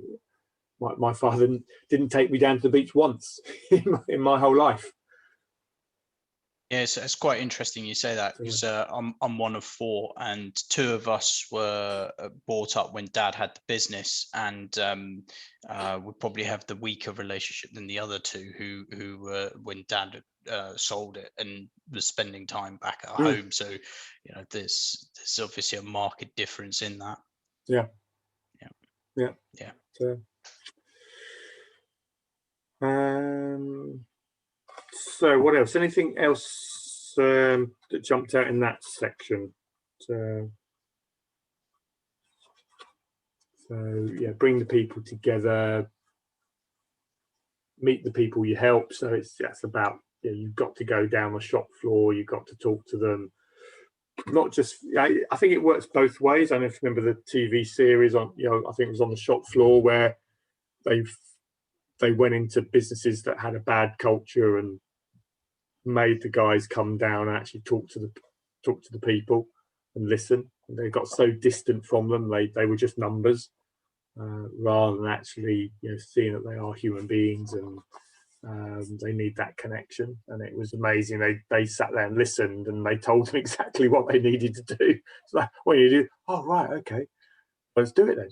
my father didn't take me down to the beach once in my whole life. Yeah, it's quite interesting you say that, because I'm one of 4, and 2 of us were brought up when Dad had the business, and would probably have the weaker relationship than the other 2 who when Dad sold it and was spending time back at home. So, you know, there's obviously a marked difference in that. Yeah. So what else? Anything else that jumped out in that section? So yeah, bring the people together, meet the people you help. So that's about, you know, you've got to go down the shop floor, you've got to talk to them. Not just, I think it works both ways. I don't know if you remember the TV series on, you know, I think it was On the Shop Floor, where they went into businesses that had a bad culture and made the guys come down and actually talk to the people and listen. And they got so distant from them, they were just numbers, rather than actually, you know, seeing that they are human beings and they need that connection. And it was amazing. They sat there and listened, and they told them exactly what they needed to do. So like, what you do? Oh, right, okay, let's do it then.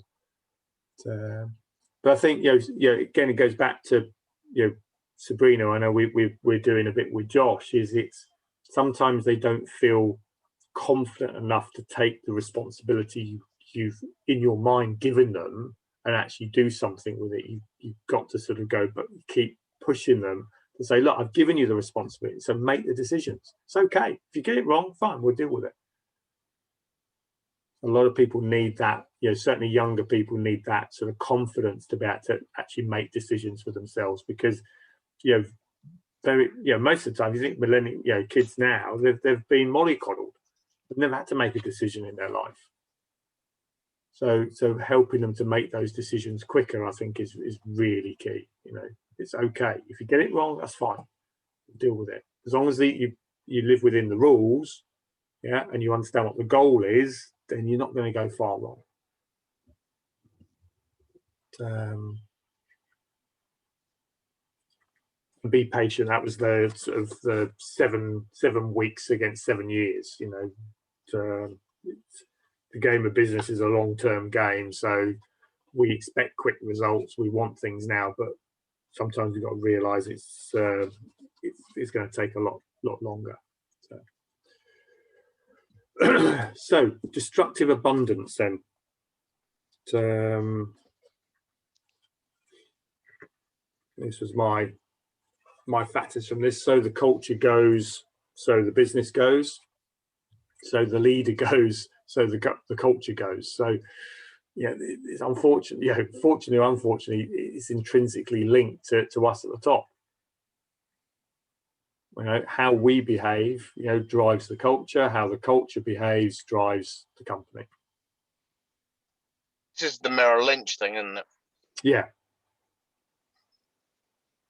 But I think, you know, again, it goes back to, you know, Sabrina. I know we're doing a bit with Josh. It's sometimes they don't feel confident enough to take the responsibility you've in your mind given them and actually do something with it. You've got to sort of go, but keep pushing them to say, look, I've given you the responsibility, so make the decisions. It's okay. If you get it wrong, fine, we'll deal with it. A lot of people need that, you know, certainly younger people need that sort of confidence to be able to actually make decisions for themselves, because, you know, most of the time, you think millennial, you know, kids now, they've been mollycoddled. They've never had to make a decision in their life. So helping them to make those decisions quicker, I think, is really key. You know, it's okay. If you get it wrong, that's fine. Deal with it. As long as you live within the rules, yeah, and you understand what the goal is, then you're not going to go far wrong. Be patient. That was the sort of the 7 weeks against 7 years. You know, the game of business is a long-term game, so we expect quick results. We want things now, but sometimes you've got to realise it's going to take a lot longer. So destructive abundance then. This was my factors from this. So the culture goes, so the business goes, so the leader goes, so the culture goes. So yeah, it's unfortunate. Yeah, fortunately or unfortunately, it's intrinsically linked to us at the top. You know, how we behave, you know, drives the culture. How the culture behaves drives the company. This is the Merrill Lynch thing, isn't it? Yeah.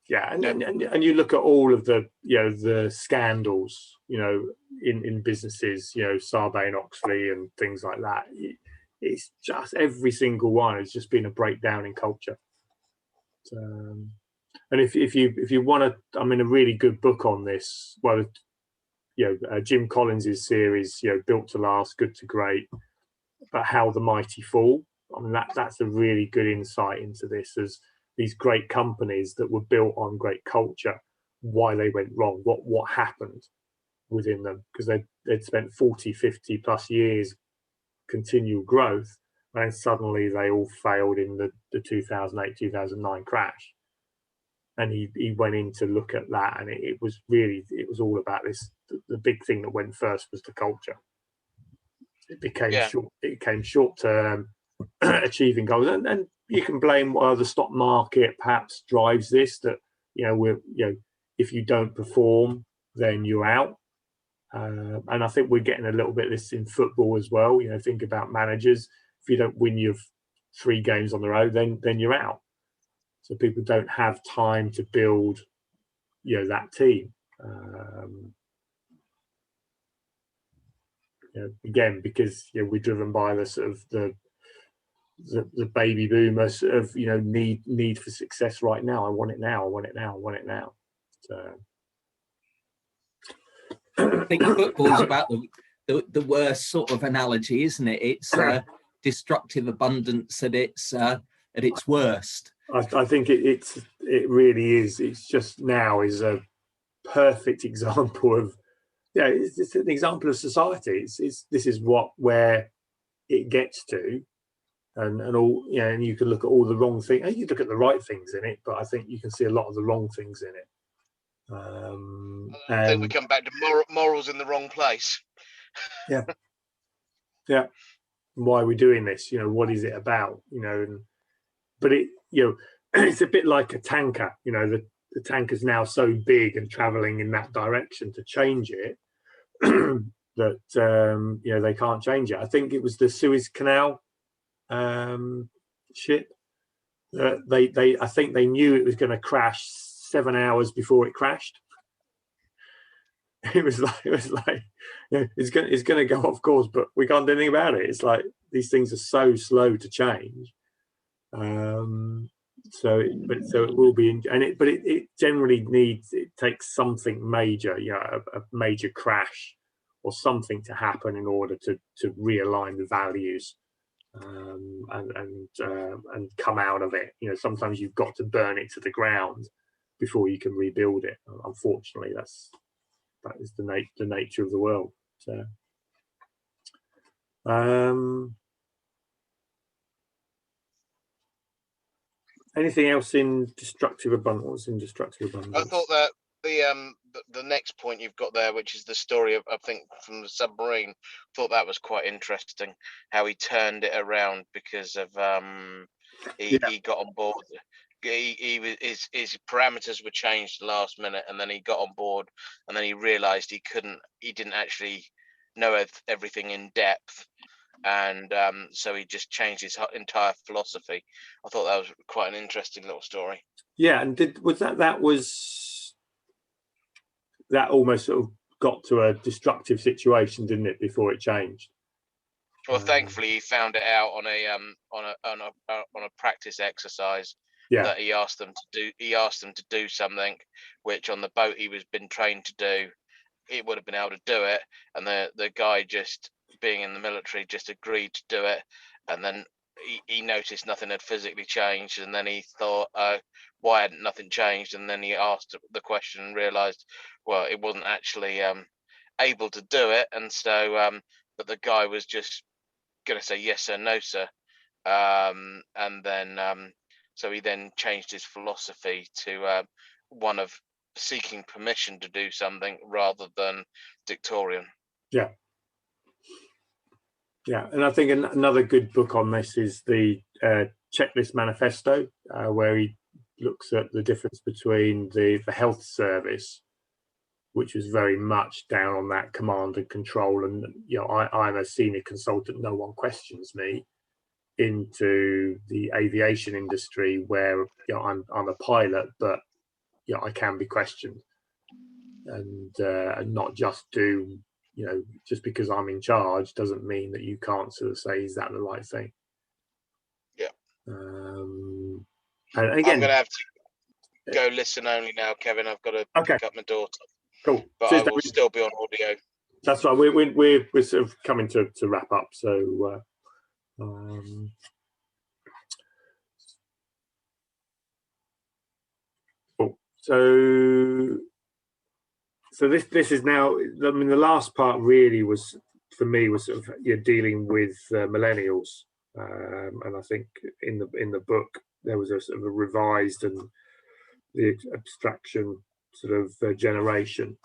Yeah, and you look at all of the, you know, the scandals, you know, in businesses, you know, Sarbanes-Oxley and things like that. It's just every single one has just been a breakdown in culture. And if you want to, I mean, a really good book on this, well, Jim Collins's series, Built to Last, Good to Great, but How the Mighty Fall. I mean, that's a really good insight into this, as these great companies that were built on great culture, why they went wrong, what happened within them, because they'd spent 40, 50 plus years continual growth, and suddenly they all failed in the 2008, 2009 crash. And he went in to look at that, and it was all about this. The big thing that went first was the culture. It became short term achieving goals, and you can blame the stock market perhaps drives this, that if you don't perform, then you're out. And I think we're getting a little bit of this in football as well. Think about managers. If you don't win your 3 games on the road, then you're out. So people don't have time to build, that team. Again, because we're driven by the sort of the baby boomers of need for success right now. I want it now. I want it now. I want it now. So I think football's about the worst sort of analogy, isn't it? It's destructive abundance at its worst. I think it really is. It's just now is a perfect example of it's an example of society. This is where it gets to, and all and you can look at all the wrong things. You look at the right things in it, but I think you can see a lot of the wrong things in it. I think we come back to morals in the wrong place. Yeah. Why are we doing this? What is it about? But it it's a bit like a tanker. The tanker's now so big and traveling in that direction. To change it, that they can't change it. I think it was the Suez Canal ship. I think they knew it was going to crash 7 hours before it crashed. It was like it's going to go off course, but we can't do anything about it. It's like these things are so slow to change. So it will be, but it generally it takes something major, a major crash or something to happen in order to realign the values and come out of it. Sometimes you've got to burn it to the ground before you can rebuild it. Unfortunately, that is the nature of the world. So anything else in destructive abundance? I thought that the next point you've got there, which is the story of, I think, from the submarine, thought that was quite interesting, how he turned it around because of he got on board. His parameters were changed last minute, and then he got on board, and then he realized he didn't actually know everything in depth, and so he just changed his entire philosophy. I thought that was quite an interesting little story. Yeah, and that almost sort of got to a destructive situation, didn't it, before it changed? Well, thankfully he found it out on a practice exercise. Yeah. That he asked them to do something which on the boat he was been trained to do, he would have been able to do it, and the guy, just being in the military, just agreed to do it, and then he noticed nothing had physically changed, and then he thought, why hadn't nothing changed? And then he asked the question and realized, well, it wasn't actually able to do it, and so but the guy was just going to say yes sir, no sir, and then so he then changed his philosophy to one of seeking permission to do something rather than dictatorial. Yeah, and I think another good book on this is the Checklist Manifesto, where he looks at the difference between the health service, which was very much down on that command and control, and I'm a senior consultant, no one questions me, into the aviation industry where I'm a pilot, but I can be questioned, and not just do just because I'm in charge doesn't mean that you can't sort of say, is that the right thing? Yeah. And I'm again, going to have to go listen only now, Kevin. I've got to pick up my daughter. Cool. But Cheers, I will David. still be on audio. That's right. We're sort of coming to wrap up. So cool. So this is now. I mean, the last part really was for me was sort of dealing with millennials, and I think in the book there was a sort of a revised and the abstraction sort of generation.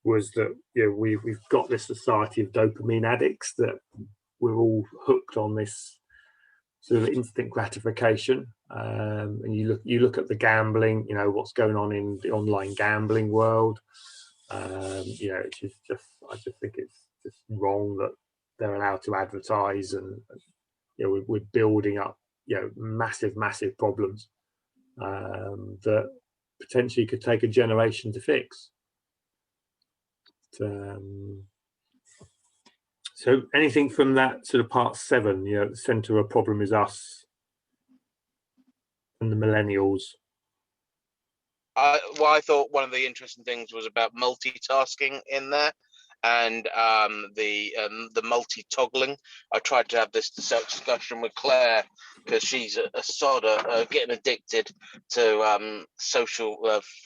Was that we've got this society of dopamine addicts that we're all hooked on this sort of instant gratification, and you look at the gambling, what's going on in the online gambling world. It's just I just think it's just wrong that they're allowed to advertise, and we're building up massive problems that potentially could take a generation to fix. So anything from that sort of part 7, the center of problem is us and the millennials. I thought one of the interesting things was about multitasking in there, and the multi-toggling. I tried to have this discussion with Claire because she's a sod of getting addicted to social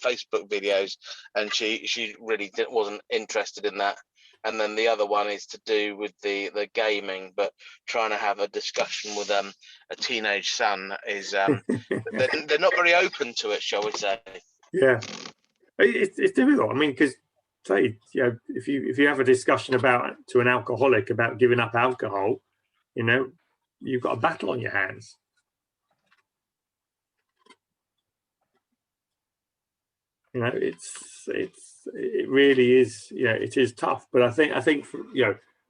Facebook videos, and she really wasn't interested in that. And then the other one is to do with the gaming, but trying to have a discussion with a teenage son is they're not very open to it, shall we say? Yeah, it's difficult. I mean, because say if you have a discussion to an alcoholic about giving up alcohol, you've got a battle on your hands. It really is. It is tough. But I think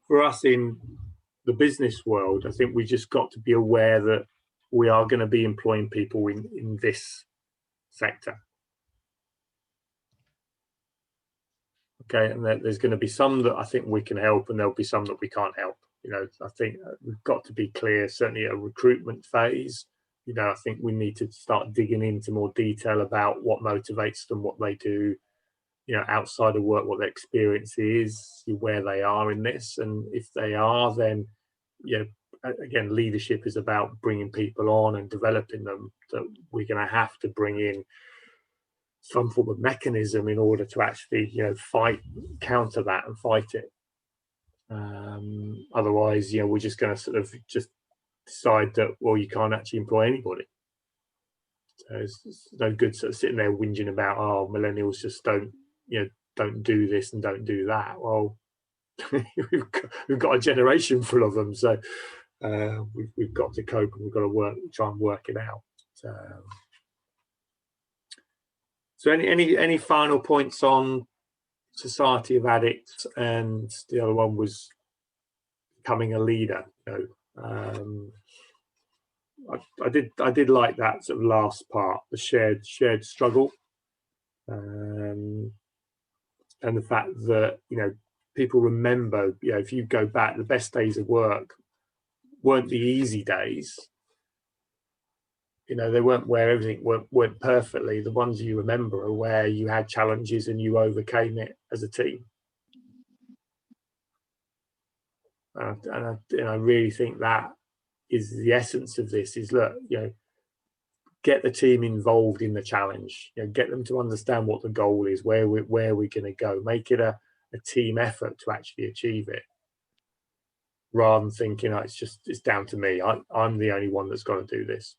for us in the business world, I think we just got to be aware that we are going to be employing people in this sector. Okay, and there's going to be some that I think we can help, and there'll be some that we can't help. I think we've got to be clear. Certainly, a recruitment phase. I think we need to start digging into more detail about what motivates them, what they do. Outside of work, what their experience is, where they are in this, and if they are, then again, leadership is about bringing people on and developing them. That we're going to have to bring in some form of mechanism in order to actually counter that and fight it. Otherwise, we're just going to sort of just decide that, well, you can't actually employ anybody. So it's no good sort of sitting there whinging about, oh, millennials just don't do this and don't do that. Well, we've got a generation full of them, so we've got to cope, and we've got to try and work it out. So any final points on society of addicts, and the other one was becoming a leader? I did like that sort of last part, the shared struggle, and the fact that people remember. If you go back, the best days of work weren't the easy days. They weren't where everything went perfectly. The ones you remember are where you had challenges and you overcame it as a team. And I really think that is the essence of this. Is look, get the team involved in the challenge. Get them to understand what the goal is, where we're going to go. Make it a team effort to actually achieve it, rather than thinking it's down to me. I'm the only one that's got to do this.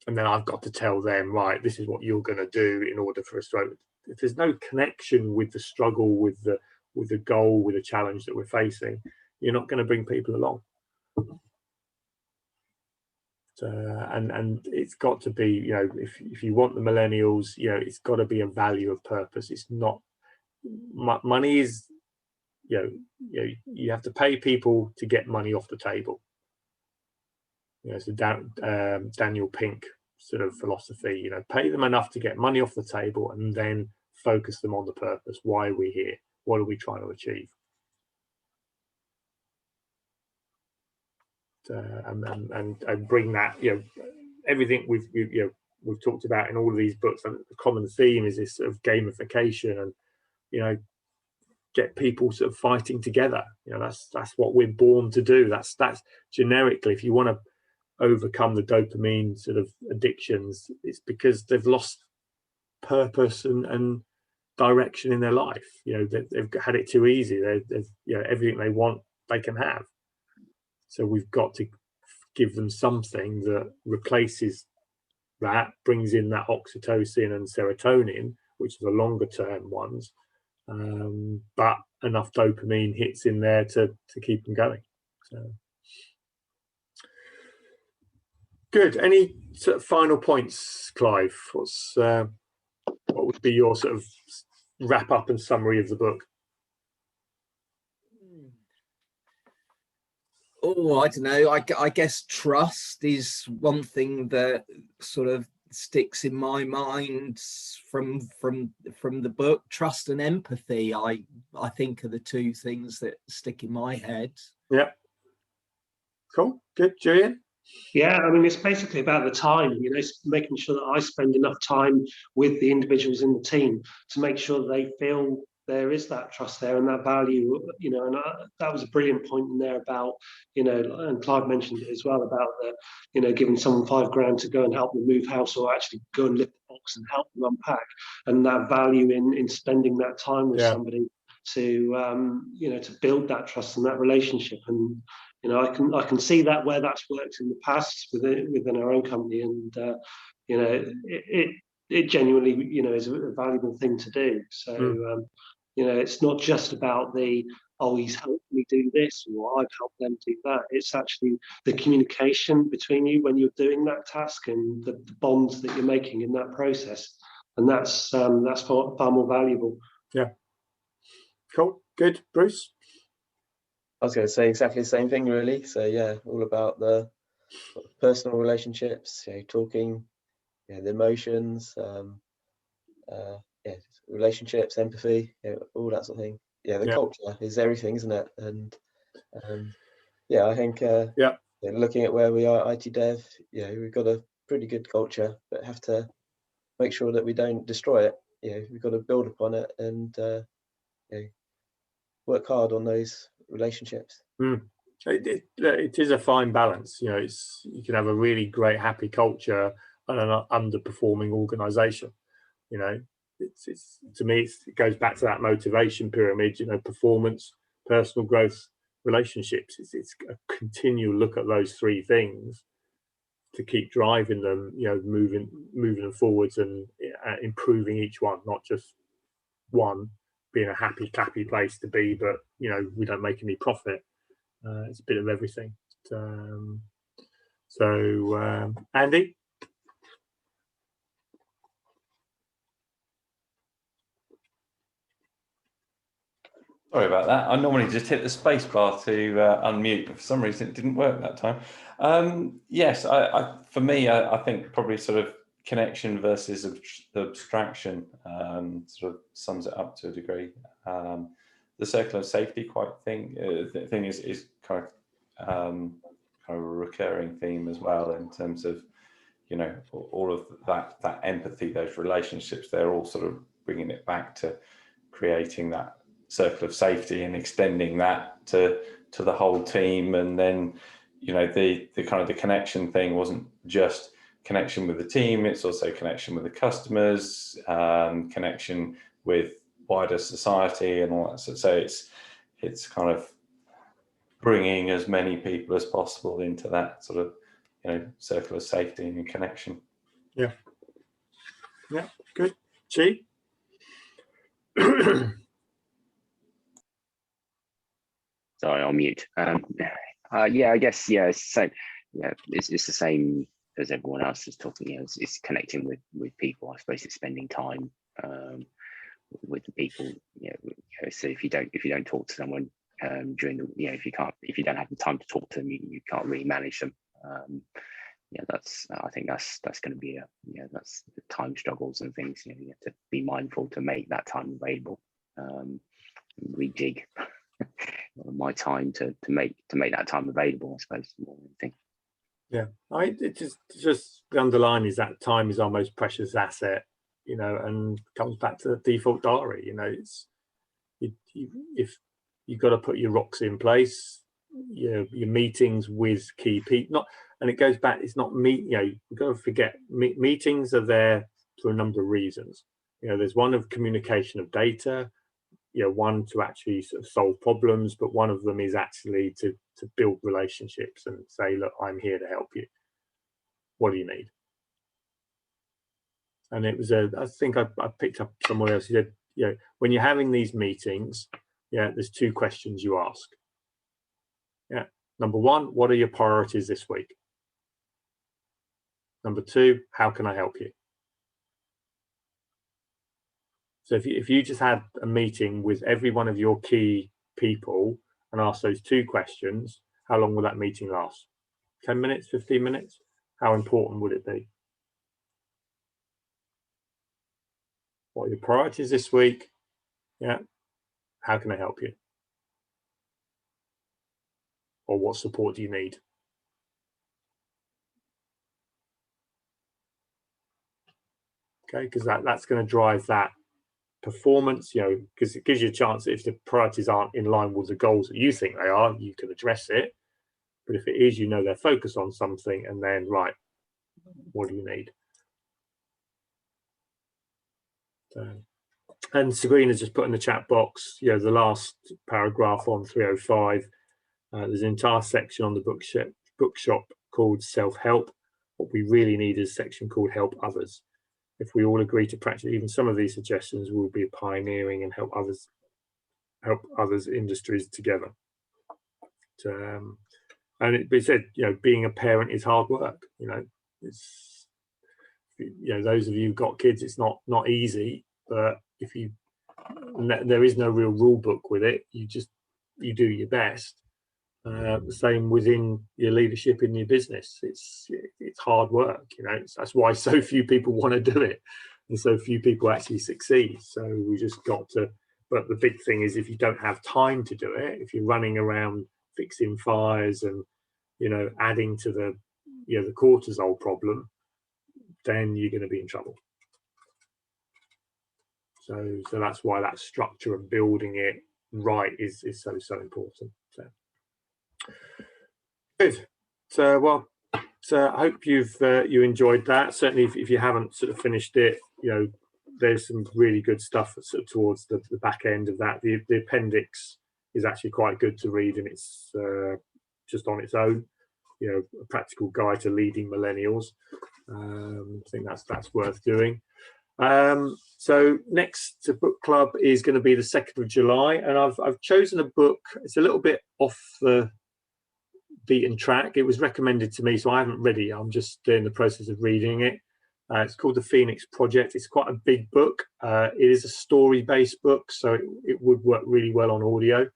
And then I've got to tell them, right, this is what you're going to do in order for us to. If there's no connection with the struggle, with the goal, with the challenge that we're facing, you're not going to bring people along. And it's got to be, if you want the millennials, it's got to be a value of purpose. It's not money is, you have to pay people to get money off the table. So Daniel Pink sort of philosophy, pay them enough to get money off the table, and then focus them on the purpose. Why are we here? What are we trying to achieve? and bring that, everything we've talked about in all of these books. And the common theme is this sort of gamification, and get people sort of fighting together. That's what we're born to do. That's generically, if you want to overcome the dopamine sort of addictions, it's because they've lost purpose and direction in their life. They've had it too easy. They've everything they want they can have. So we've got to give them something that replaces that, brings in that oxytocin and serotonin, which are the longer term ones, but enough dopamine hits in there to keep them going. So good. Any sort of final points, Clive? What would be your sort of wrap up and summary of the book? Oh, I don't know. I guess trust is one thing that sort of sticks in my mind from the book. Trust and empathy, I think, are the two things that stick in my head. Yeah. Cool. Good. Julian? Yeah, I mean, it's basically about the time, making sure that I spend enough time with the individuals in the team to make sure that they feel there is that trust there and that value, and that was a brilliant point in there about, and Clive mentioned it as well about giving someone $5,000 to go and help them move house, or actually go and lift the box and help them unpack, and that value in spending that time with somebody to, to build that trust and that relationship. And I can see that where that's worked in the past within our own company, and it genuinely is a valuable thing to do. So it's not just about he's helped me do this, or I've helped them do that. It's actually the communication between you when you're doing that task, and the bonds that you're making in that process, and that's far more valuable. Yeah. Cool. Good. Bruce? I was going to say exactly the same thing, really. So yeah, all about the personal relationships, talking, the emotions, relationships, empathy, all that sort of thing. The culture is everything, isn't it? And I think looking at where we are at IT Dev, we've got a pretty good culture, but have to make sure that we don't destroy it. We've got to build upon it and work hard on those relationships. It is a fine balance. You can have a really great, happy culture and an underperforming organisation. It's to me, it goes back to that motivation pyramid. Performance, personal growth, relationships. It's a continual look at those three things to keep driving them. Moving them forwards and improving each one, not just one being a happy, clappy place to be, but we don't make any profit. It's a bit of everything. Andy? Sorry about that. I normally just hit the space bar to unmute, but for some reason it didn't work that time. Yes, for me, I think probably sort of connection versus abstraction sort of sums it up to a degree. The circle of safety thing is kind of a recurring theme as well, in terms of all of that empathy, those relationships. They're all sort of bringing it back to creating that circle of safety and extending that to the whole team. And then the kind of the connection thing wasn't just connection with the team, it's also connection with the customers, connection with wider society and all that. So it's kind of bringing as many people as possible into that sort of circle of safety and connection. Yeah Good. Chi? Sorry, I'll mute. I guess, so it's the same as everyone else is talking. It's connecting with people. I suppose it's spending time with the people. So if you don't talk to someone during the, if you don't have the time to talk to them, you can't really manage them. I think that's going to be that's the time struggles and things. You have to be mindful to make that time available. Rejig my time to make that time available, I suppose, more than anything. Yeah, it just the underline is that time is our most precious asset, you know, and comes back to the default diary. You know, it's if you've got to put your rocks in place, your meetings with key people, not, and it goes back. It's not you know, you've got to forget meetings are there for a number of reasons. You know, there's one of communication of data, you know, one to actually sort of solve problems, but one of them is actually to build relationships and say, look, I'm here to help you. What do you need? And it was I think I picked up somewhere else. He said, you know, when you're having these meetings, yeah, there's two questions you ask. Yeah. Number one, what are your priorities this week? Number two, how can I help you? So if you just had a meeting with every one of your key people and ask those two questions, how long will that meeting last? 10 minutes, 15 minutes? How important would it be? What are your priorities this week? Yeah. How can I help you? Or what support do you need? Okay, because that's going to drive that performance, you know, because it gives you a chance that if the priorities aren't in line with the goals that you think they are, you can address it. But if it is, you know, they're focused on something, and then, right, what do you need? So, and Sabrina just put in the chat box, you know, the last paragraph on 305, there's an entire section on the bookshop called self-help. What we really need is a section called help others. If we all agree to practice even some of these suggestions, we'll be pioneering and help others industries together. And it said, you know, being a parent is hard work. You know, it's, you know, those of you who've got kids, it's not easy. But if you, there is no real rule book with it. You do your best. The same within your leadership in your business. It's hard work. You know, that's why so few people want to do it, and so few people actually succeed. So we just got to. But the big thing is, if you don't have time to do it, if you're running around fixing fires and, you know, adding to the, you know, the cortisol problem, then you're going to be in trouble. So that's why that structure and building it right is so important. So good. So well, so I hope you enjoyed that. Certainly, if you haven't sort of finished it, you know, there's some really good stuff sort of towards the back end of that. The appendix is actually quite good to read, and it's just on its own, you know, a practical guide to leading millennials. I think that's worth doing. So next book club is going to be the 2nd of July, and I've chosen a book. It's a little bit off the beaten track. It was recommended to me, so I haven't read it. I'm just in the process of reading it. It's called The Sineks Project. It's quite a big book. It is a story-based book, so it would work really well on audio.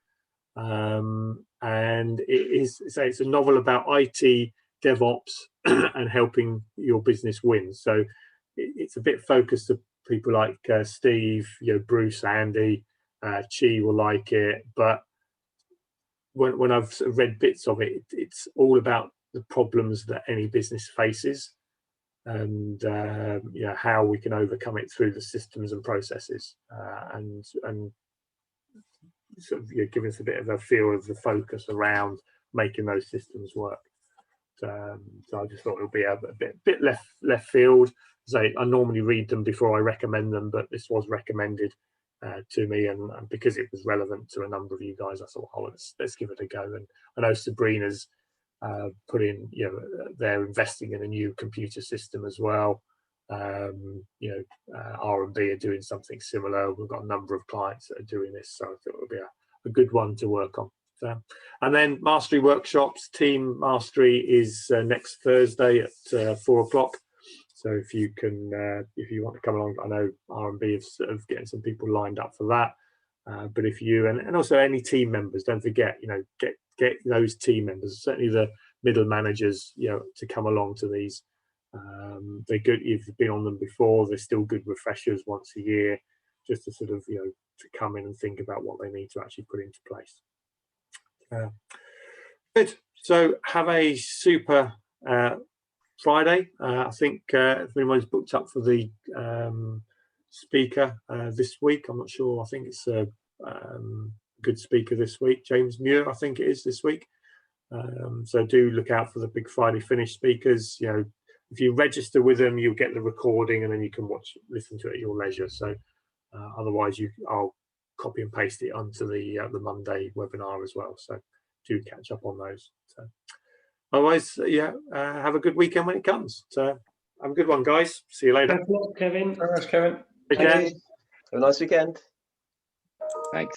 And it's a novel about IT, DevOps, and helping your business win. So it's a bit focused to people like Steve, you know, Bruce, Andy, Chi will like it. But when I've sort of read bits of it, it's all about the problems that any business faces, and you know, how we can overcome it through the systems and processes, and sort of, you know, giving us a bit of a feel of the focus around making those systems work. So I just thought it would be a bit left field. So I normally read them before I recommend them, but this was recommended to me, and because it was relevant to a number of you guys, I thought, oh, let's give it a go. And I know Sabrina's put in, you know, they're investing in a new computer system as well. You know, R&B are doing something similar. We've got a number of clients that are doing this, so I thought it would be a good one to work on. So, and then Mastery Workshops, Team Mastery is next Thursday at 4 o'clock. So if you want to come along, I know R&B is sort of getting some people lined up for that. But if you and also any team members, don't forget, you know, get those team members, certainly the middle managers, you know, to come along to these. They're good if you've been on them before. They're still good refreshers once a year, just to sort of, you know, to come in and think about what they need to actually put into place. Good. So have a super Friday. I think if anyone's booked up for the speaker this week, I'm not sure. I think it's a good speaker this week, James Muir. I think it is this week. So do look out for the big Friday finish speakers. You know, if you register with them, you'll get the recording, and then you can listen to it at your leisure. So otherwise, I'll copy and paste it onto the Monday webinar as well. So do catch up on those. So otherwise, yeah, have a good weekend when it comes. So have a good one, guys. See you later. Thanks a lot, Kevin. Very much, Kevin. Take care. Have a nice weekend. Thanks.